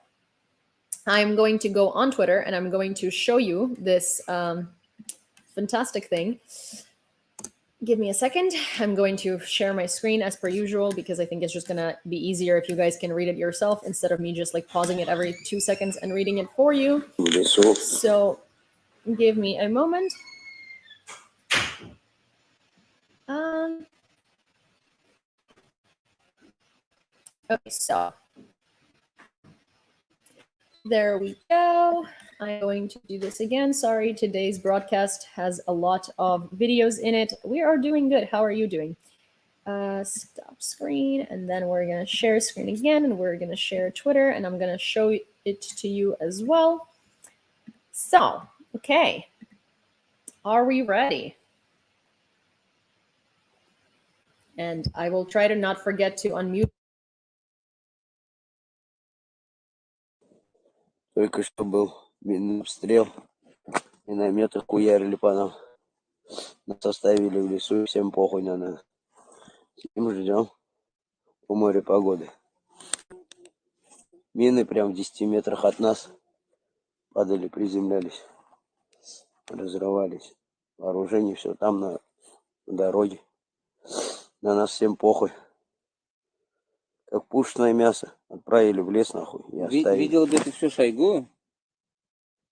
I'm going to go on Twitter and I'm going to show you this fantastic thing. Give me a second. I'm going to share my screen as per usual, because I think it's just gonna be easier if you guys can read it yourself instead of me just like pausing it every 2 seconds and reading it for you. So give me a moment. Okay, so there we go. I'm going to do this again. Sorry, today's broadcast has a lot of videos in it. We are doing good. How are you doing? Stop screen, and then we're going to share screen again, and we're going to share Twitter, and I'm going to show it to you as well. So, okay. Are we ready? And I will try to not forget to unmute. Только что был минный обстрел. Минометы хуярили по нам. Нас оставили в лесу, всем похуй на нас. Сидим, ждем у моря погоды. Мины прям в 10 метрах от нас падали, приземлялись, разрывались. Вооружение все там на дороге. На нас всем похуй. Как пушечное мясо. Отправили в лес, нахуй, и оставили. Видел бы ты все Шойгу?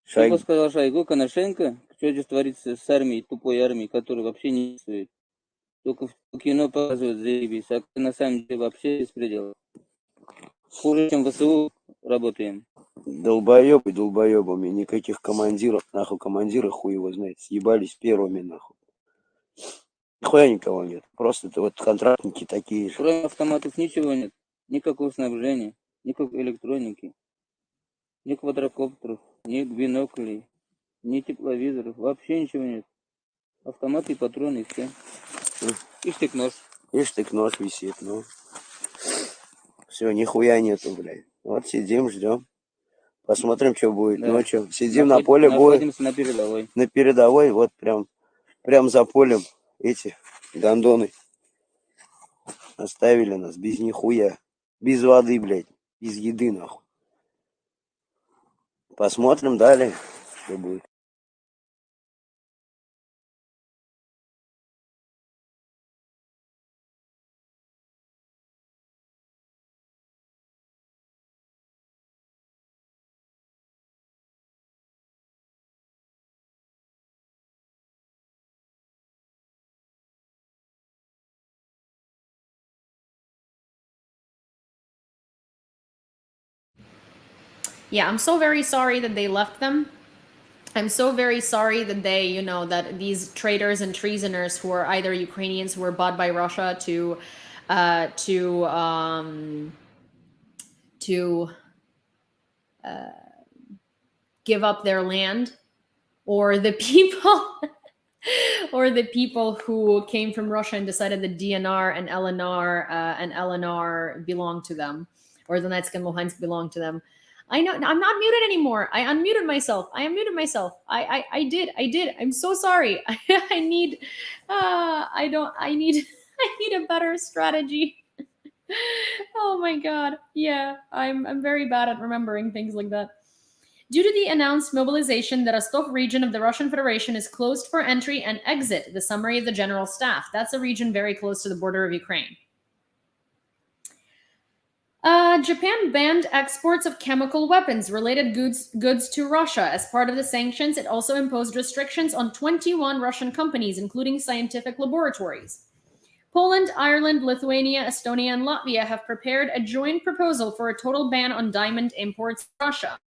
Что сказал Шойгу, Коношенко? Что здесь творится с армией, тупой армией, которая вообще не действует? Только в кино показывают, заебись, а на самом деле вообще беспредел. Хуже, чем в ВСУ работаем. Долбоебами. Никаких командиров, нахуй, командиры хуй его знает. Съебались первыми, нахуй. Нихуя никого нет. Просто это вот контрактники такие же. Кроме автоматов ничего нет. Никакого снабжения, никакой электроники, ни квадрокоптеров, ни биноклей, ни тепловизоров. Вообще ничего нет. Автоматы и патроны, и все. И штык-нож. И штык-нож висит, ну. Все, нихуя нету, блядь. Вот сидим, ждем. Посмотрим, что будет ночью. Сидим на поле боя. Находимся на передовой. На передовой, вот прям за полем эти гондоны оставили нас без нихуя. Без воды, блядь. Без еды, нахуй. Посмотрим далее, что будет. Yeah, I'm so very sorry that they left them. I'm so very sorry that they, you know, that these traitors and treasoners who are either Ukrainians who were bought by Russia to give up their land, or the people or the people who came from Russia and decided that DNR and LNR belong to them, or Donetsk and Luhansk belong to them. I know I'm not muted anymore. I unmuted myself. I unmuted myself. I did. I'm so sorry. I need I need a better strategy. Oh my god. Yeah, I'm very bad at remembering things like that. Due to the announced mobilization, the Rostov region of the Russian Federation is closed for entry and exit. The summary of the General Staff. That's a region very close to the border of Ukraine. Japan banned exports of chemical weapons-related goods to Russia. As part of the sanctions, it also imposed restrictions on 21 Russian companies, including scientific laboratories. Poland, Ireland, Lithuania, Estonia, and Latvia have prepared a joint proposal for a total ban on diamond imports to Russia.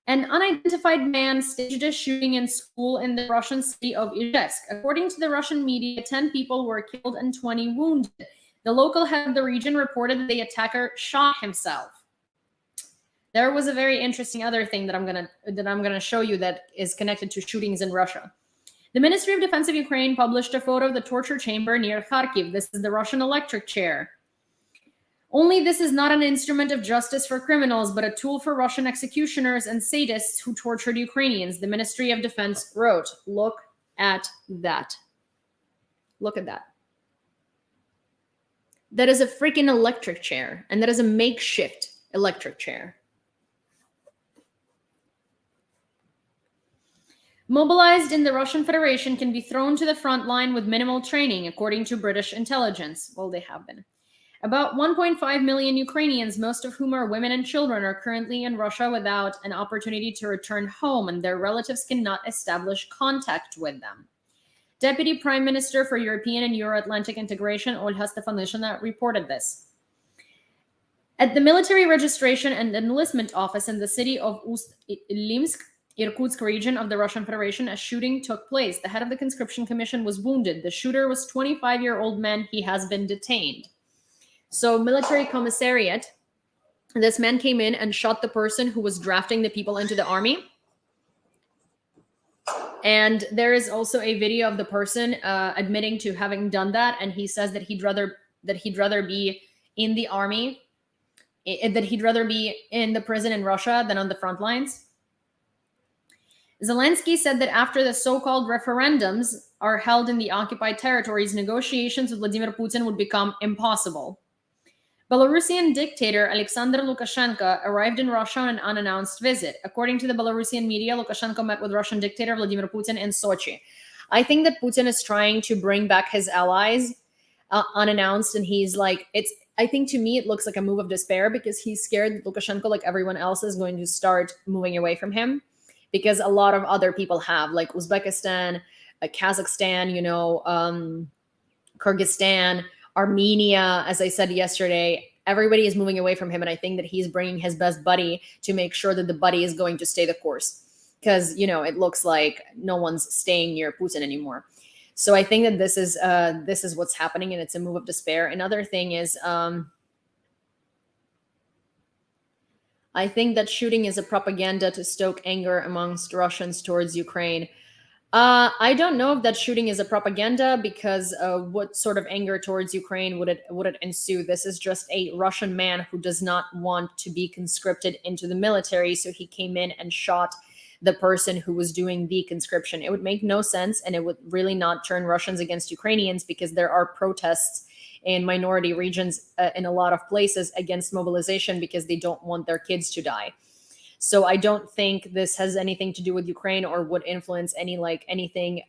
An unidentified man staged a shooting in school in the Russian city of Izhevsk. According to the Russian media, 10 people were killed and 20 wounded. The local head of the region reported that the attacker shot himself. There was a very interesting other thing that I'm gonna show you that is connected to shootings in Russia. The Ministry of Defense of Ukraine published a photo of the torture chamber near Kharkiv. This is the Russian electric chair. Only this is not an instrument of justice for criminals, but a tool for Russian executioners and sadists who tortured Ukrainians, the Ministry of Defense wrote. Look at that. Look at that. That is a freaking electric chair, and that is a makeshift electric chair. Mobilized in the Russian Federation can be thrown to the front line with minimal training, according to British intelligence. Well, they have been. About 1.5 million Ukrainians, most of whom are women and children, are currently in Russia without an opportunity to return home, and their relatives cannot establish contact with them. Deputy Prime Minister for European and Euro-Atlantic Integration, Olha Stefanishyna, reported this. At the military registration and enlistment office in the city of Ust-Limsk, Irkutsk region of the Russian Federation, a shooting took place. The head of the conscription commission was wounded. The shooter was a 25-year-old man. He has been detained. So military commissariat, this man came in and shot the person who was drafting the people into the army. And there is also a video of the person admitting to having done that, and he says that he'd rather be in the army, that he'd rather be in the prison in Russia than on the front lines. Zelensky said that after the so-called referendums are held in the occupied territories, negotiations with Vladimir Putin would become impossible. Belarusian dictator Alexander Lukashenko arrived in Russia on an unannounced visit. According to the Belarusian media, Lukashenko met with Russian dictator Vladimir Putin in Sochi. I think that Putin is trying to bring back his allies unannounced, and he's like, I think to me it looks like a move of despair, because he's scared that Lukashenko, like everyone else, is going to start moving away from him, because a lot of other people have, like Uzbekistan, Kazakhstan, Kyrgyzstan, Armenia, as I said yesterday, everybody is moving away from him. And I think that he's bringing his best buddy to make sure that the buddy is going to stay the course. Because, it looks like no one's staying near Putin anymore. So I think that this is what's happening, and it's a move of despair. Another thing is, I think that shooting is a propaganda to stoke anger amongst Russians towards Ukraine. I don't know if that shooting is a propaganda, because what sort of anger towards Ukraine would it ensue? This is just a Russian man who does not want to be conscripted into the military, so he came in and shot the person who was doing the conscription. It would make no sense, and it would really not turn Russians against Ukrainians, because there are protests in minority regions in a lot of places against mobilization because they don't want their kids to die. So I don't think this has anything to do with Ukraine or would influence anything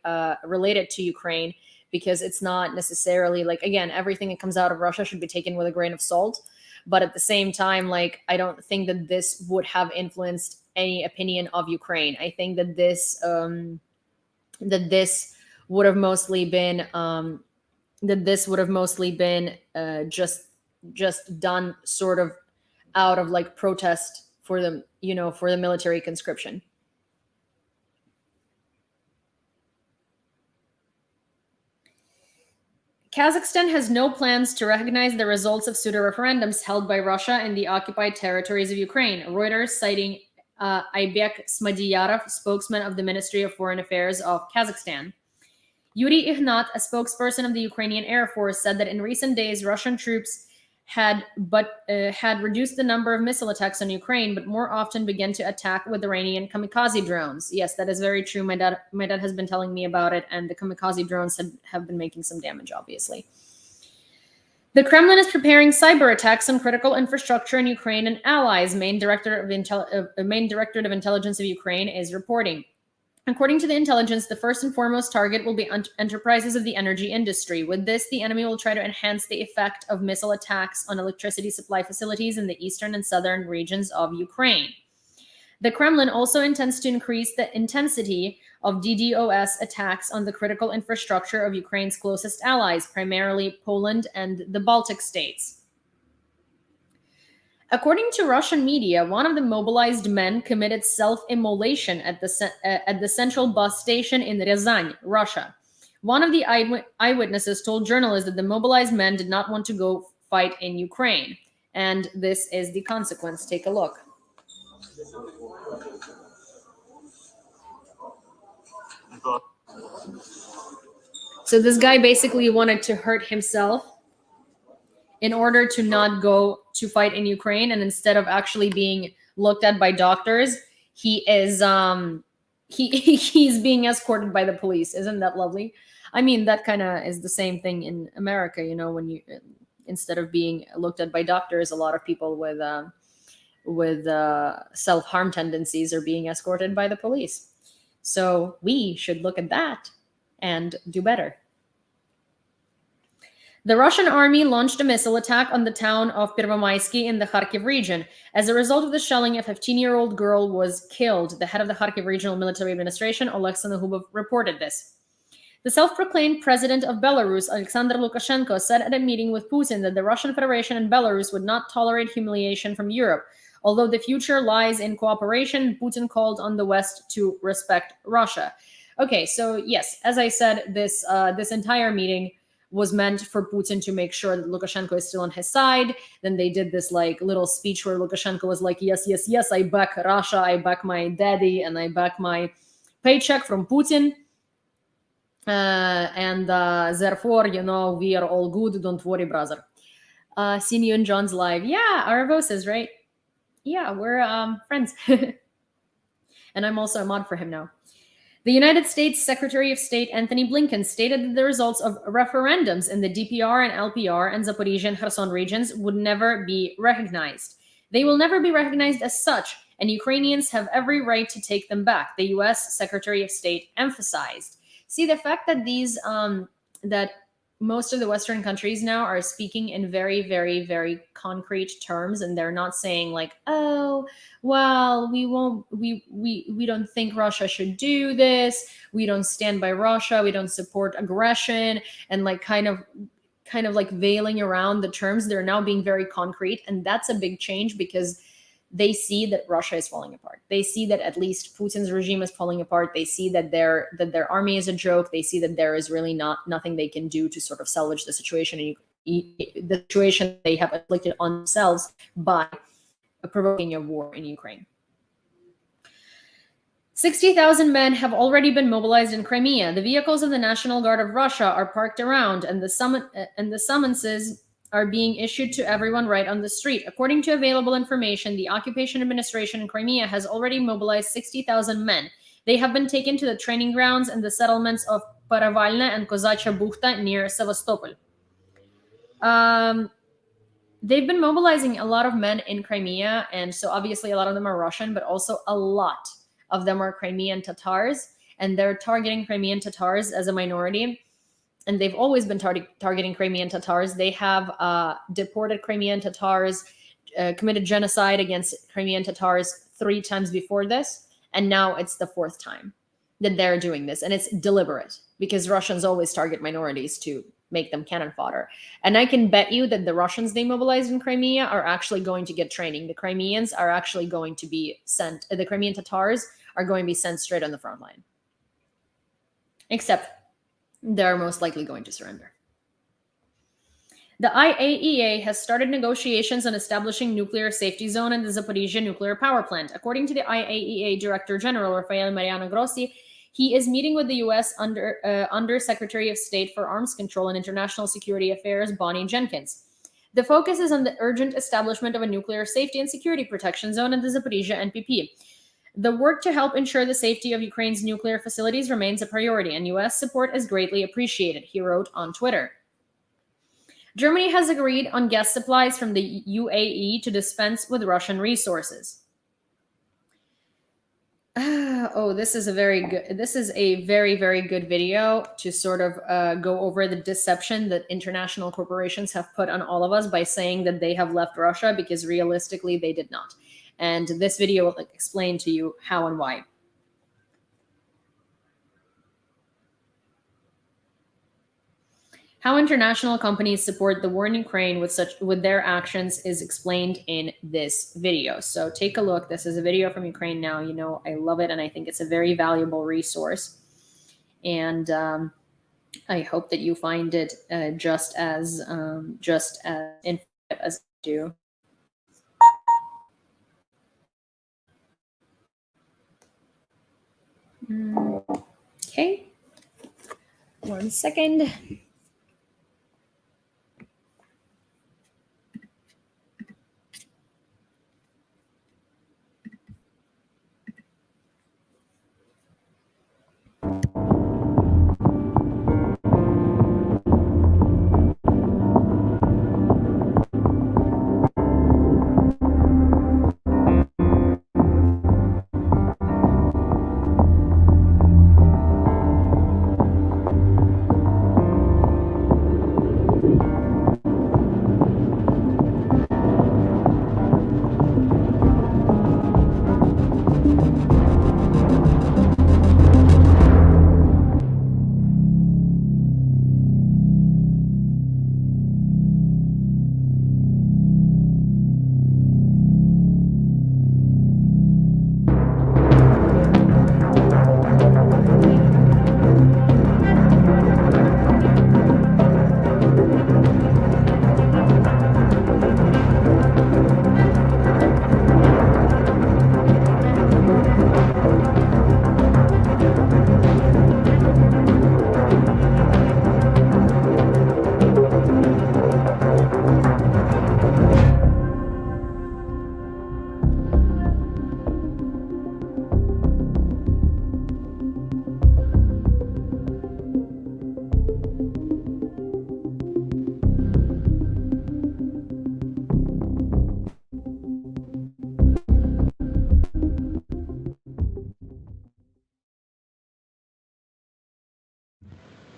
related to Ukraine, because it's not necessarily again, everything that comes out of Russia should be taken with a grain of salt. But at the same time, I don't think that this would have influenced any opinion of Ukraine. I think that this would have mostly been just done sort of out of protest for the for the military conscription. Kazakhstan has no plans to recognize the results of pseudo-referendums held by Russia in the occupied territories of Ukraine. Reuters, citing Aybek Smadiyarov, spokesman of the Ministry of Foreign Affairs of Kazakhstan. Yuri Ignat, a spokesperson of the Ukrainian Air Force, said that in recent days, Russian troops had reduced the number of missile attacks on Ukraine, but more often began to attack with Iranian kamikaze drones. Yes, that is very true. My dad has been telling me about it, and the kamikaze drones have been making some damage, obviously. The Kremlin is preparing cyber attacks on critical infrastructure in Ukraine and allies, main Directorate of Intelligence of Ukraine is reporting. According to the intelligence, the first and foremost target will be enterprises of the energy industry. With this, the enemy will try to enhance the effect of missile attacks on electricity supply facilities in the eastern and southern regions of Ukraine. The Kremlin also intends to increase the intensity of DDoS attacks on the critical infrastructure of Ukraine's closest allies, primarily Poland and the Baltic states. According to Russian media, one of the mobilized men committed self-immolation at the central bus station in Ryazan, Russia. One of the eyewitnesses told journalists that the mobilized men did not want to go fight in Ukraine. And this is the consequence. Take a look. So this guy basically wanted to hurt himself in order to not go to fight in Ukraine, and instead of actually being looked at by doctors, he is he's being escorted by the police. Isn't that lovely? I mean, that kind of is the same thing in America, when you instead of being looked at by doctors, a lot of people with self-harm tendencies are being escorted by the police. So we should look at that and do better. The Russian army launched a missile attack on the town of Pervomaisky in the Kharkiv region. As a result of the shelling, a 15-year-old girl was killed. The head of the Kharkiv Regional Military Administration, Oleksiy Nahubov, reported this. The self-proclaimed president of Belarus, Alexander Lukashenko, said at a meeting with Putin that the Russian Federation and Belarus would not tolerate humiliation from Europe. Although the future lies in cooperation, Putin called on the West to respect Russia. Okay, so yes, as I said, this entire meeting was meant for Putin to make sure that Lukashenko is still on his side. Then they did this little speech where Lukashenko was like, yes, yes, yes, I back Russia, I back my daddy, and I back my paycheck from Putin. And therefore, we are all good. Don't worry, brother. Seeing you in John's live. Yeah, Aravos, right? Yeah, we're friends. And I'm also a mod for him now. The United States Secretary of State Anthony Blinken stated that the results of referendums in the DPR and LPR and Zaporizhia and Kherson regions would never be recognized. They will never be recognized as such, and Ukrainians have every right to take them back, the U.S. Secretary of State emphasized. See, the fact that that most of the Western countries now are speaking in very, very, very concrete terms, and they're not saying oh, well, we don't think Russia should do this. We don't stand by Russia. We don't support aggression, and kind of veiling around the terms. They're now being very concrete, and that's a big change because they see that Russia is falling apart. They see that at least Putin's regime is falling apart. They see that their army is a joke. They see that there is really nothing they can do to sort of salvage the situation, the situation they have inflicted on themselves by provoking a war in Ukraine. 60,000 men have already been mobilized in Crimea. The vehicles of the National Guard of Russia are parked around, and the summonses are being issued to everyone right on the street. According to available information, the occupation administration in Crimea has already mobilized 60,000 men. They have been taken to the training grounds in the settlements of Paravalna and Kozachya Bukhta near Sevastopol. They've been mobilizing a lot of men in Crimea, and so obviously a lot of them are Russian, but also a lot of them are Crimean Tatars, and they're targeting Crimean Tatars as a minority. And they've always been targeting Crimean Tatars. They have deported Crimean Tatars, committed genocide against Crimean Tatars 3 times before this, and now it's the 4th time that they're doing this. And it's deliberate, because Russians always target minorities to make them cannon fodder. And I can bet you that the Russians they mobilized in Crimea are actually going to get training. The Crimeans are actually going to be sent, the Crimean Tatars are going to be sent straight on the front line. Except they're most likely going to surrender. The IAEA has started negotiations on establishing nuclear safety zone in the Zaporizhzhia nuclear power plant. According to the IAEA Director General Rafael Mariano Grossi, he is meeting with the U.S. Under Secretary of State for Arms Control and International Security Affairs, Bonnie Jenkins. The focus is on the urgent establishment of a nuclear safety and security protection zone in the Zaporizhzhia NPP. The work to help ensure the safety of Ukraine's nuclear facilities remains a priority, and U.S. support is greatly appreciated, he wrote on Twitter. Germany has agreed on gas supplies from the UAE to dispense with Russian resources. This is a very, very good video to sort of go over the deception that international corporations have put on all of us by saying that they have left Russia, because realistically they did not. And this video will explain to you how and why. How international companies support the war in Ukraine with their actions is explained in this video. So take a look. This is a video from Ukraine Now. You know, I love it, and I think it's a very valuable resource. And I hope that you find it just as informative as I do. Okay. 1 second.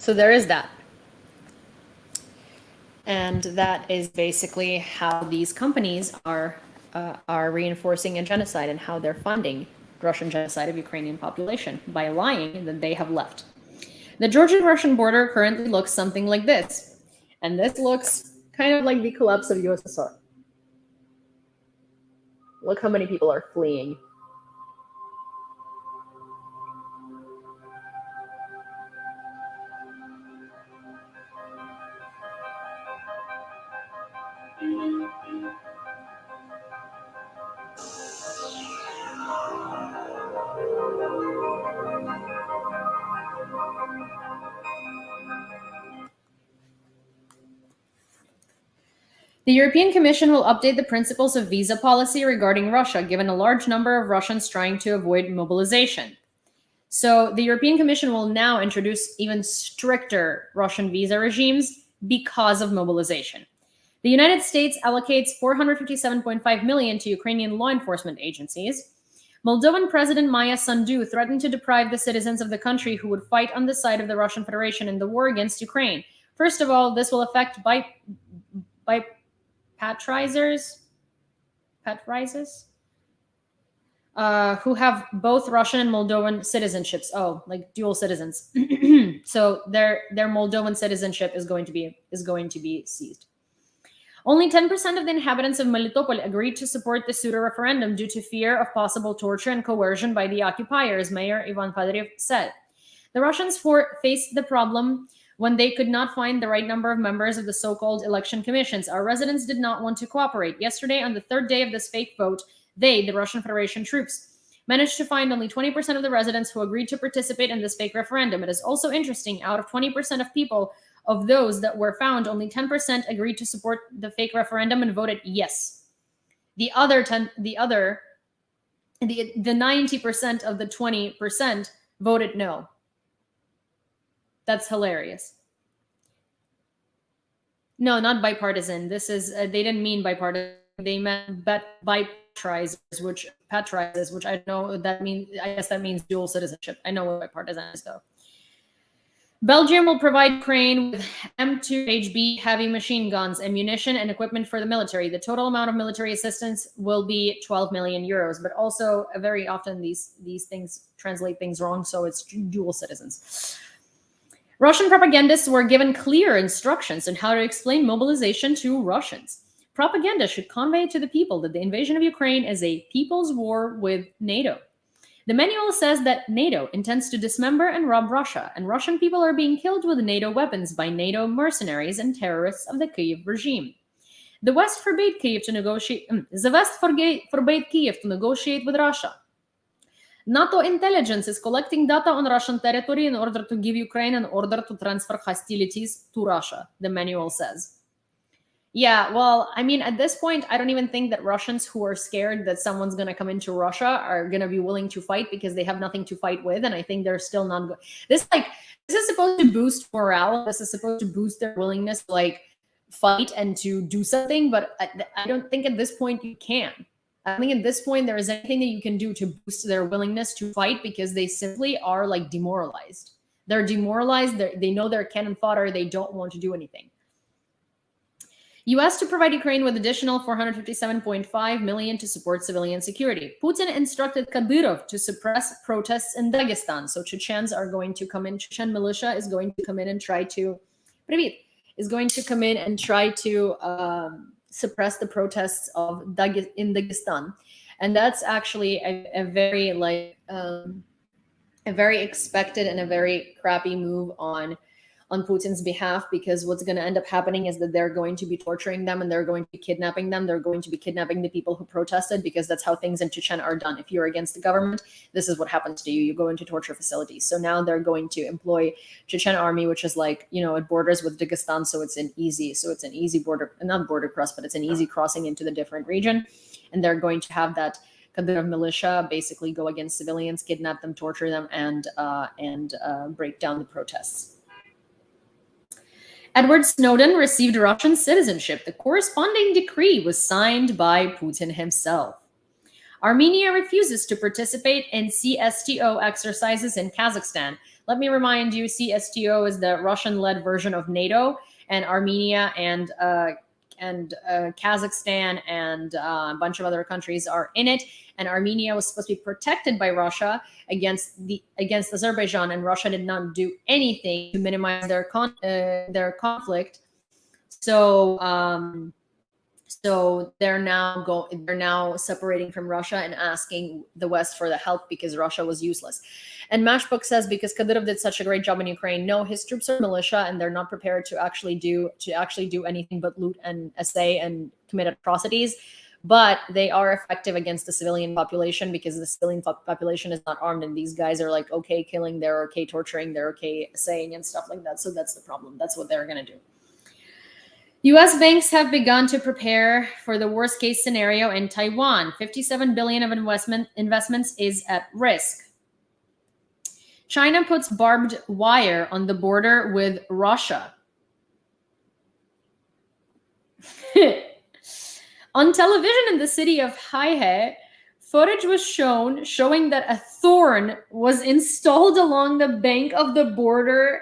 So there is that. And that is basically how these companies are reinforcing a genocide, and how they're funding Russian genocide of Ukrainian population by lying that they have left. The Georgian-Russian border currently looks something like this. And this looks kind of like the collapse of USSR. Look how many people are fleeing. The European Commission will update the principles of visa policy regarding Russia, given a large number of Russians trying to avoid mobilization. So the European Commission will now introduce even stricter Russian visa regimes because of mobilization. The United States allocates $457.5 million to Ukrainian law enforcement agencies. Moldovan President Maya Sandu threatened to deprive the citizens of the country who would fight on the side of the Russian Federation in the war against Ukraine. First of all, this will affect patrizers who have both Russian and Moldovan citizenships. Oh, like dual citizens. So their Moldovan citizenship is going to be seized. Only 10% of the inhabitants of Melitopol agreed to support the pseudo-referendum due to fear of possible torture and coercion by the occupiers, Mayor Ivan Fadorov said. The Russians faced the problem when they could not find the right number of members of the so-called election commissions. Our residents did not want to cooperate. Yesterday, on the third day of this fake vote, they, the Russian Federation troops, managed to find only 20% of the residents who agreed to participate in this fake referendum. It is also interesting, out of 20% of people, of those that were found, only 10% agreed to support the fake referendum and voted yes. The 90% of the 20% voted no. That's hilarious. No, not bipartisan. This is they didn't mean bipartisan. They meant patrizers, which I don't know what that means. I guess that means dual citizenship. I know what bipartisan is though. Belgium will provide Ukraine with M2HB heavy machine guns, ammunition, and equipment for the military. The total amount of military assistance will be 12 million euros, but also very often these things translate things wrong, so it's dual citizens. Russian propagandists were given clear instructions on how to explain mobilization to Russians. Propaganda should convey to the people that the invasion of Ukraine is a people's war with NATO. The manual says that NATO intends to dismember and rob Russia, and Russian people are being killed with NATO weapons by NATO mercenaries and terrorists of the Kyiv regime. The West forbade Kyiv to negotiate. Forbade Kyiv to negotiate with Russia. NATO intelligence is collecting data on Russian territory in order to give Ukraine an order to transfer hostilities to Russia, the manual says. Yeah, well, I mean, at this point, I don't even think that Russians who are scared that someone's going to come into Russia are going to be willing to fight because they have nothing to fight with. And I think they're still not good. This is supposed to boost morale. This is supposed to boost their willingness to fight and to do something. But I don't think at this point you can. I think at this point there is anything that you can do to boost their willingness to fight because they simply are demoralized. They're demoralized. They know they're cannon fodder. They don't want to do anything. U.S. to provide Ukraine with additional $457.5 million to support civilian security. Putin instructed Kadyrov to suppress protests in Dagestan. So Chechens are going to come in. Chechen militia is going to come in and try to suppress the protests in Dagestan, and that's actually a very expected and a very crappy move on Putin's behalf, because what's going to end up happening is that they're going to be torturing them and they're going to be kidnapping them. They're going to be kidnapping the people who protested, because that's how things in Chechen are done. If you're against the government, this is what happens to you. You go into torture facilities. So now they're going to employ Chechen army, which is it borders with Dagestan. So it's an easy border, not border cross, but it's an easy crossing into the different region. And they're going to have that Kadyrov militia basically go against civilians, kidnap them, torture them, and break down the protests. Edward Snowden received Russian citizenship. The corresponding decree was signed by Putin himself. Armenia refuses to participate in CSTO exercises in Kazakhstan. Let me remind you, CSTO is the Russian-led version of NATO, and Armenia and Kazakhstan and a bunch of other countries are in it. And Armenia was supposed to be protected by Russia against Azerbaijan, and Russia did not do anything to minimize their conflict. So they're now separating from Russia and asking the West for the help because Russia was useless. And Mashbook says, because Kadyrov did such a great job in Ukraine, no, his troops are militia and they're not prepared to actually do anything but loot and essay and commit atrocities. But they are effective against the civilian population, because the civilian population is not armed, and these guys are okay killing, they're okay torturing, they're okay saying and stuff like that. So that's the problem. That's what they're going to do. US banks have begun to prepare for the worst case scenario in Taiwan. 57 billion of investments is at risk. China puts barbed wire on the border with Russia. On television in the city of Haihe, footage was showing that a thorn was installed along the bank of the border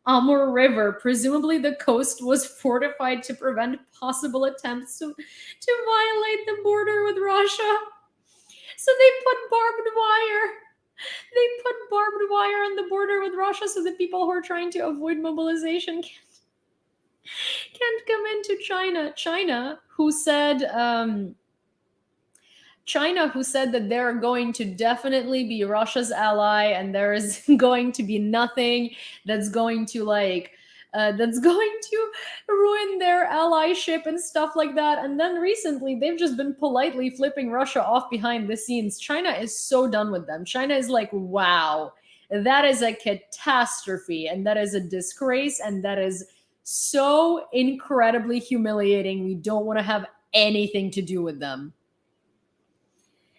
Amur River. Presumably the coast was fortified to prevent possible attempts to violate the border with Russia. So they put barbed wire. They put barbed wire on the border with Russia so that people who are trying to avoid mobilization can't come into China. China, who said that they're going to definitely be Russia's ally, and there is going to be nothing that's going to ruin their allyship and stuff like that. And then recently, they've just been politely flipping Russia off behind the scenes. China is so done with them. China is like, wow, that is a catastrophe, and that is a disgrace, and that is so incredibly humiliating. We don't want to have anything to do with them.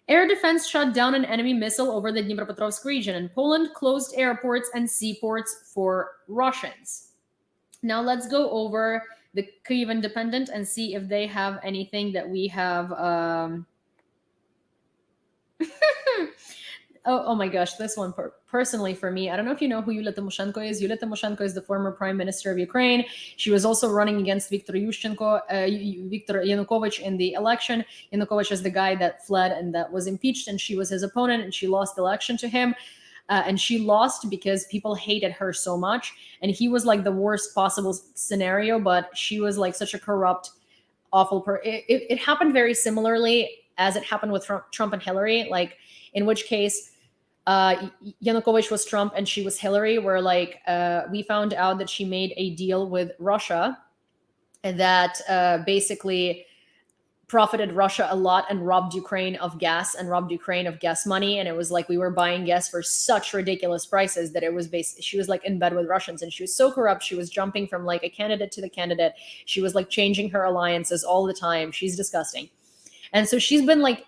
Air defense shot down an enemy missile over the Dnipropetrovsk region, and Poland closed airports and seaports for Russians. Now let's go over the Kyiv Independent and see if they have anything that we have. Oh my gosh, this one personally for me. I don't know if you know who Yulia Tymoshenko is. Yulia Tymoshenko is the former prime minister of Ukraine. She was also running against Viktor Yanukovych in the election. Yanukovych is the guy that fled and that was impeached, and she was his opponent, and she lost the election to him. And she lost because people hated her so much. And he was like the worst possible scenario, but she was like such a corrupt, awful person. It happened very similarly as it happened with Trump and Hillary, like in which case Yanukovych was Trump and she was Hillary, where like we found out that she made a deal with Russia and that basically profited Russia a lot and robbed Ukraine of gas and robbed Ukraine of gas money. And it was like we were buying gas for such ridiculous prices that it was she was like in bed with Russians, and she was so corrupt. She was jumping from like a candidate to the candidate. She was like changing her alliances all the time. She's disgusting. And so she's been like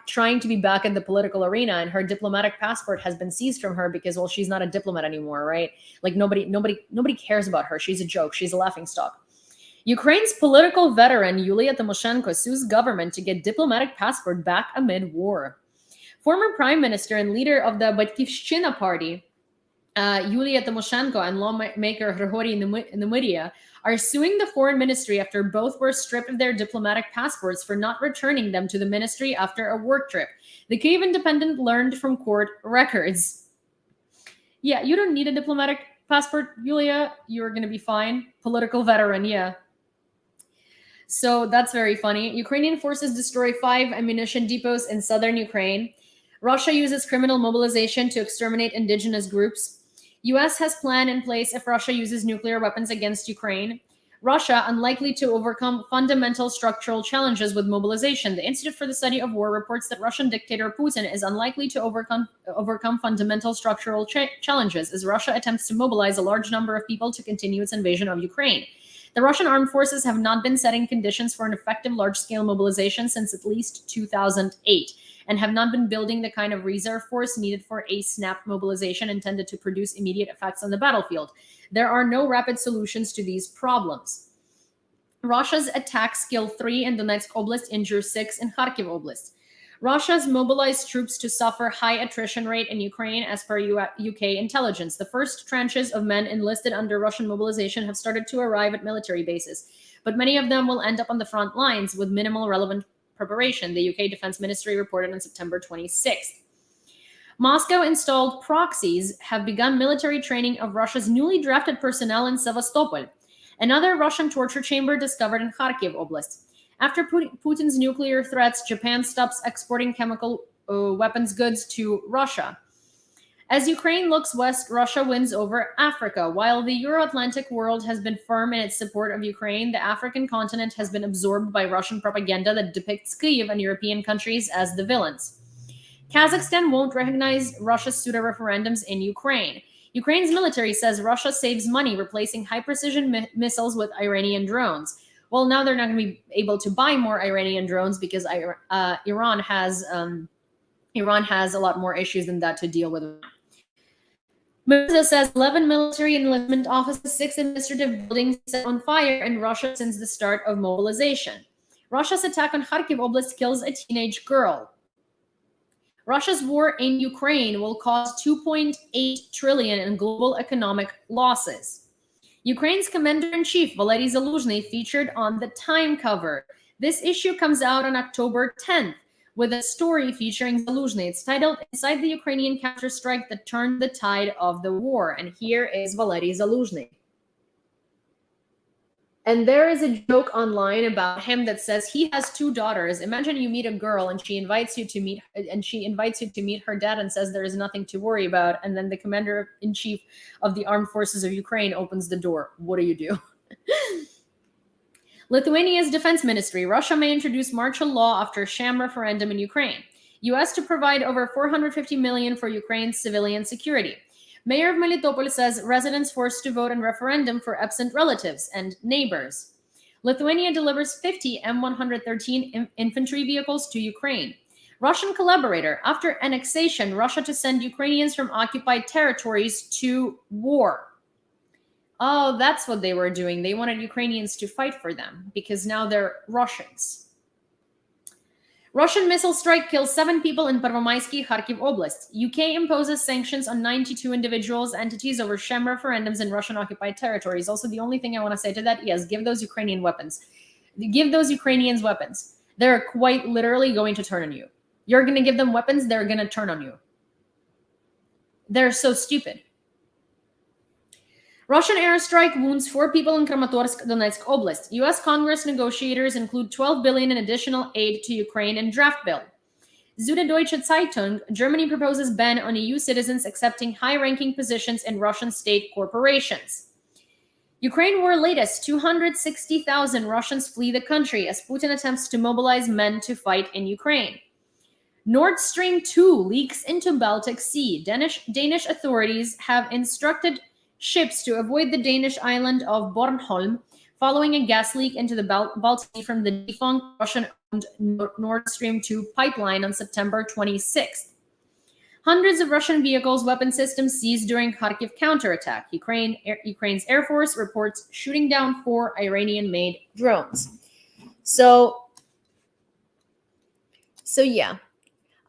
trying to be back in the political arena, and her diplomatic passport has been seized from her because, well, she's not a diplomat anymore, right? Like nobody cares about her. She's a joke. She's a laughingstock. Ukraine's political veteran Yulia Tymoshenko sues government to get diplomatic passport back amid war. Former prime minister and leader of the Batkivshchina party, Yulia Tymoshenko, and lawmaker Grigory Nemyria are suing the foreign ministry after both were stripped of their diplomatic passports for not returning them to the ministry after a work trip. The Kyiv Independent learned from court records. Yeah, you don't need a diplomatic passport, Yulia. You're going to be fine. Political veteran, yeah. So that's very funny. Ukrainian forces destroy 5 ammunition depots in southern Ukraine. Russia uses criminal mobilization to exterminate indigenous groups. US has plan in place if Russia uses nuclear weapons against Ukraine. Russia unlikely to overcome fundamental structural challenges with mobilization. The Institute for the Study of War reports that Russian dictator Putin is unlikely to overcome fundamental structural challenges as Russia attempts to mobilize a large number of people to continue its invasion of Ukraine. The Russian armed forces have not been setting conditions for an effective large-scale mobilization since at least 2008. And have not been building the kind of reserve force needed for a snap mobilization intended to produce immediate effects on the battlefield. There are no rapid solutions to these problems. Russia's attacks kill 3 in Donetsk Oblast, injure 6 in Kharkiv Oblast. Russia's mobilized troops to suffer high attrition rate in Ukraine as per UK intelligence. The first tranches of men enlisted under Russian mobilization have started to arrive at military bases, but many of them will end up on the front lines with minimal relevant preparation, the UK Defense Ministry reported on September 26th. Moscow-installed proxies have begun military training of Russia's newly drafted personnel in Sevastopol, another Russian torture chamber discovered in Kharkiv Oblast. After Putin's nuclear threats, Japan stops exporting chemical weapons goods to Russia. As Ukraine looks west, Russia wins over Africa. While the Euro-Atlantic world has been firm in its support of Ukraine, the African continent has been absorbed by Russian propaganda that depicts Kyiv and European countries as the villains. Kazakhstan won't recognize Russia's pseudo-referendums in Ukraine. Ukraine's military says Russia saves money replacing high-precision missiles with Iranian drones. Well, now they're not going to be able to buy more Iranian drones because Iran has a lot more issues than that to deal with. Mirza says 11 military enlistment offices, 6 administrative buildings set on fire in Russia since the start of mobilization. Russia's attack on Kharkiv Oblast kills a teenage girl. Russia's war in Ukraine will cause 2.8 trillion in global economic losses. Ukraine's commander-in-chief, Valery Zaluzhny, featured on the Time cover. This issue comes out on October 10th with a story featuring Zaluzhny. It's titled Inside the Ukrainian Counterstrike That Turned the Tide of the War. And here is Valery Zaluzhny. And there is a joke online about him that says he has 2 daughters. Imagine you meet a girl and she invites you to meet her dad and says there is nothing to worry about. And then the commander-in-chief of the armed forces of Ukraine opens the door. What do you do? Lithuania's defense ministry. Russia may introduce martial law after sham referendum in Ukraine. U.S. to provide over $450 million for Ukraine's civilian security. Mayor of Melitopol says residents forced to vote in referendum for absent relatives and neighbors. Lithuania delivers 50 M113 infantry vehicles to Ukraine. Russian collaborator. After annexation, Russia to send Ukrainians from occupied territories to war. Oh, that's what they were doing. They wanted Ukrainians to fight for them because now they're Russians. Russian missile strike kills 7 people in Pervomaisky, Kharkiv Oblast. UK imposes sanctions on 92 individuals, entities over sham referendums in Russian-occupied territories. Also, the only thing I want to say to that, yes, give those Ukrainian weapons. Give those Ukrainians weapons. They're quite literally going to turn on you. You're going to give them weapons, they're going to turn on you. They're so stupid. Russian airstrike wounds 4 people in Kramatorsk, Donetsk Oblast. U.S. Congress negotiators include $12 billion in additional aid to Ukraine in draft bill. Süddeutsche Zeitung, Germany proposes ban on EU citizens accepting high-ranking positions in Russian state corporations. Ukraine war latest, 260,000 Russians flee the country as Putin attempts to mobilize men to fight in Ukraine. Nord Stream 2 leaks into Baltic Sea. Danish authorities have instructed ships to avoid the Danish island of Bornholm following a gas leak into the Baltic Sea from the defunct Russian-owned Nord Stream 2 pipeline on September 26th. Hundreds of Russian vehicles, weapon systems seized during Kharkiv counterattack. Ukraine's Air Force reports shooting down 4 Iranian-made drones. So yeah.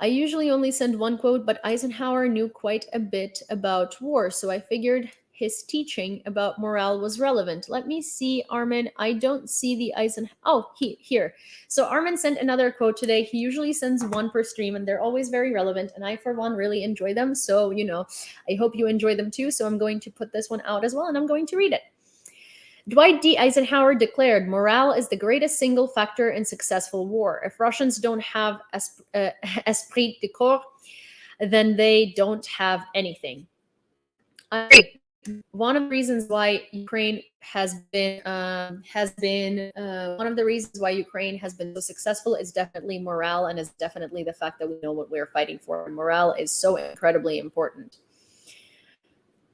I usually only send one quote, but Eisenhower knew quite a bit about war, so I figured his teaching about morale was relevant. Let me see, Armin. I don't see the Eisenhower. Oh, here. So Armin sent another quote today. He usually sends one per stream, and they're always very relevant, and I, for one, really enjoy them. So, I hope you enjoy them too. So I'm going to put this one out as well, and I'm going to read it. Dwight D. Eisenhower declared, morale is the greatest single factor in successful war. If Russians don't have esprit de corps, then they don't have anything. I agree. One of the reasons why Ukraine has been so successful is definitely morale, and is definitely the fact that we know what we're fighting for. Morale is so incredibly important.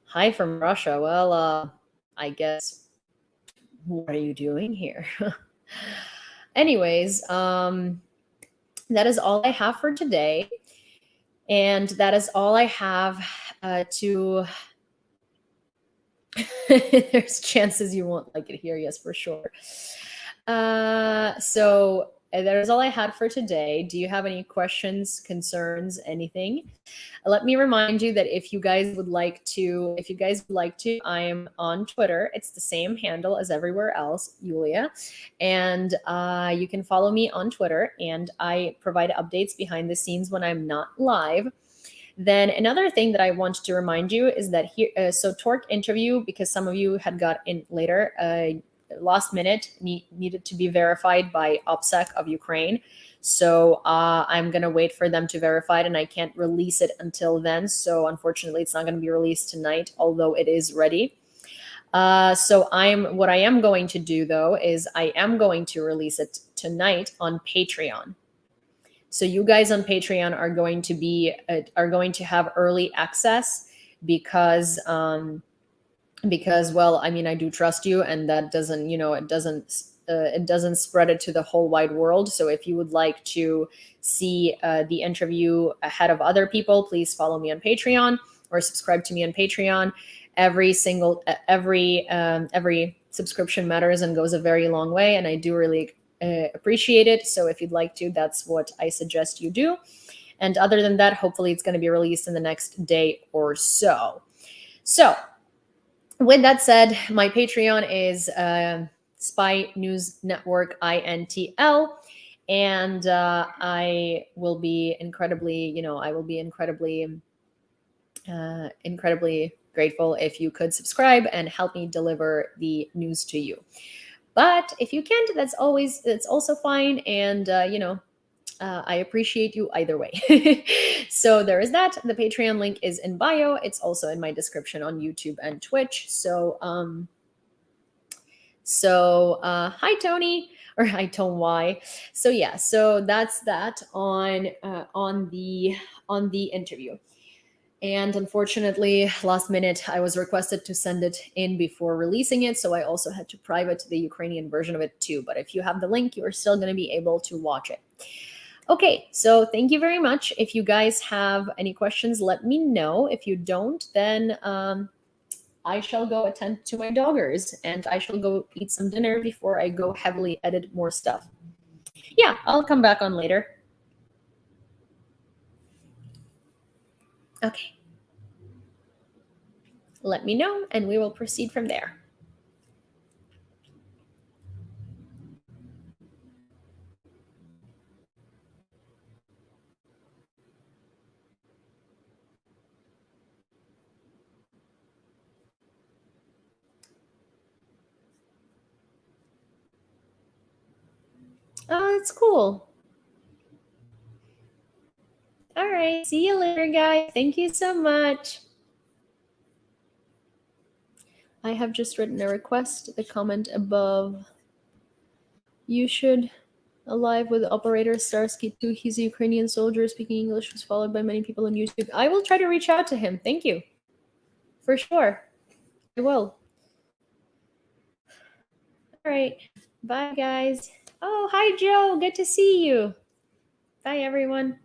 Hi from Russia. Well, I guess, what are you doing here? Anyways, that is all I have for today, and that is all I have to. There's chances you won't like it here, yes, for sure. So that is all I had for today. Do you have any questions, concerns, anything? Let me remind you that if you guys would like to, I am on Twitter. It's the same handle as everywhere else, Yulia. And you can follow me on Twitter, and I provide updates behind the scenes when I'm not live. Then another thing that I want to remind you is that here, so Tork interview, because some of you had got in later, last minute, needed to be verified by OPSEC of Ukraine. So I'm going to wait for them to verify it, and I can't release it until then. So unfortunately, it's not going to be released tonight, although it is ready. So what I am going to do, though, is I am going to release it tonight on Patreon. So you guys on Patreon are going to have early access because well, I mean, I do trust you, and that doesn't, it doesn't it doesn't spread it to the whole wide world. So if you would like to see the interview ahead of other people, please follow me on Patreon or subscribe to me on Patreon. Every subscription matters and goes a very long way, and I do really appreciate it. So if you'd like to, that's what I suggest you do. And other than that, hopefully it's going to be released in the next day or so. So with that said, my Patreon is Spy News Network INTL, and I will be incredibly grateful if you could subscribe and help me deliver the news to you. But if you can't, that's also fine, and I appreciate you either way. So there is that. The Patreon link is in bio. It's also in my description on YouTube and Twitch. So hi Tony, or hi Tone Y. So yeah, so that's that on the interview. And unfortunately, last minute, I was requested to send it in before releasing it. So I also had to private the Ukrainian version of it too. But if you have the link, you are still going to be able to watch it. Okay, so thank you very much. If you guys have any questions, let me know. If you don't, then I shall go attend to my doggers and I shall go eat some dinner before I go heavily edit more stuff. Yeah, I'll come back on later. Okay. Let me know and we will proceed from there. Oh, that's cool. All right. See you later, guys. Thank you so much. I have just written a request. The comment above. You should alive with operator Starsky 2. He's a Ukrainian soldier speaking English, was followed by many people on YouTube. I will try to reach out to him. Thank you. For sure. I will. All right. Bye, guys. Oh, hi, Joe. Good to see you. Bye, everyone.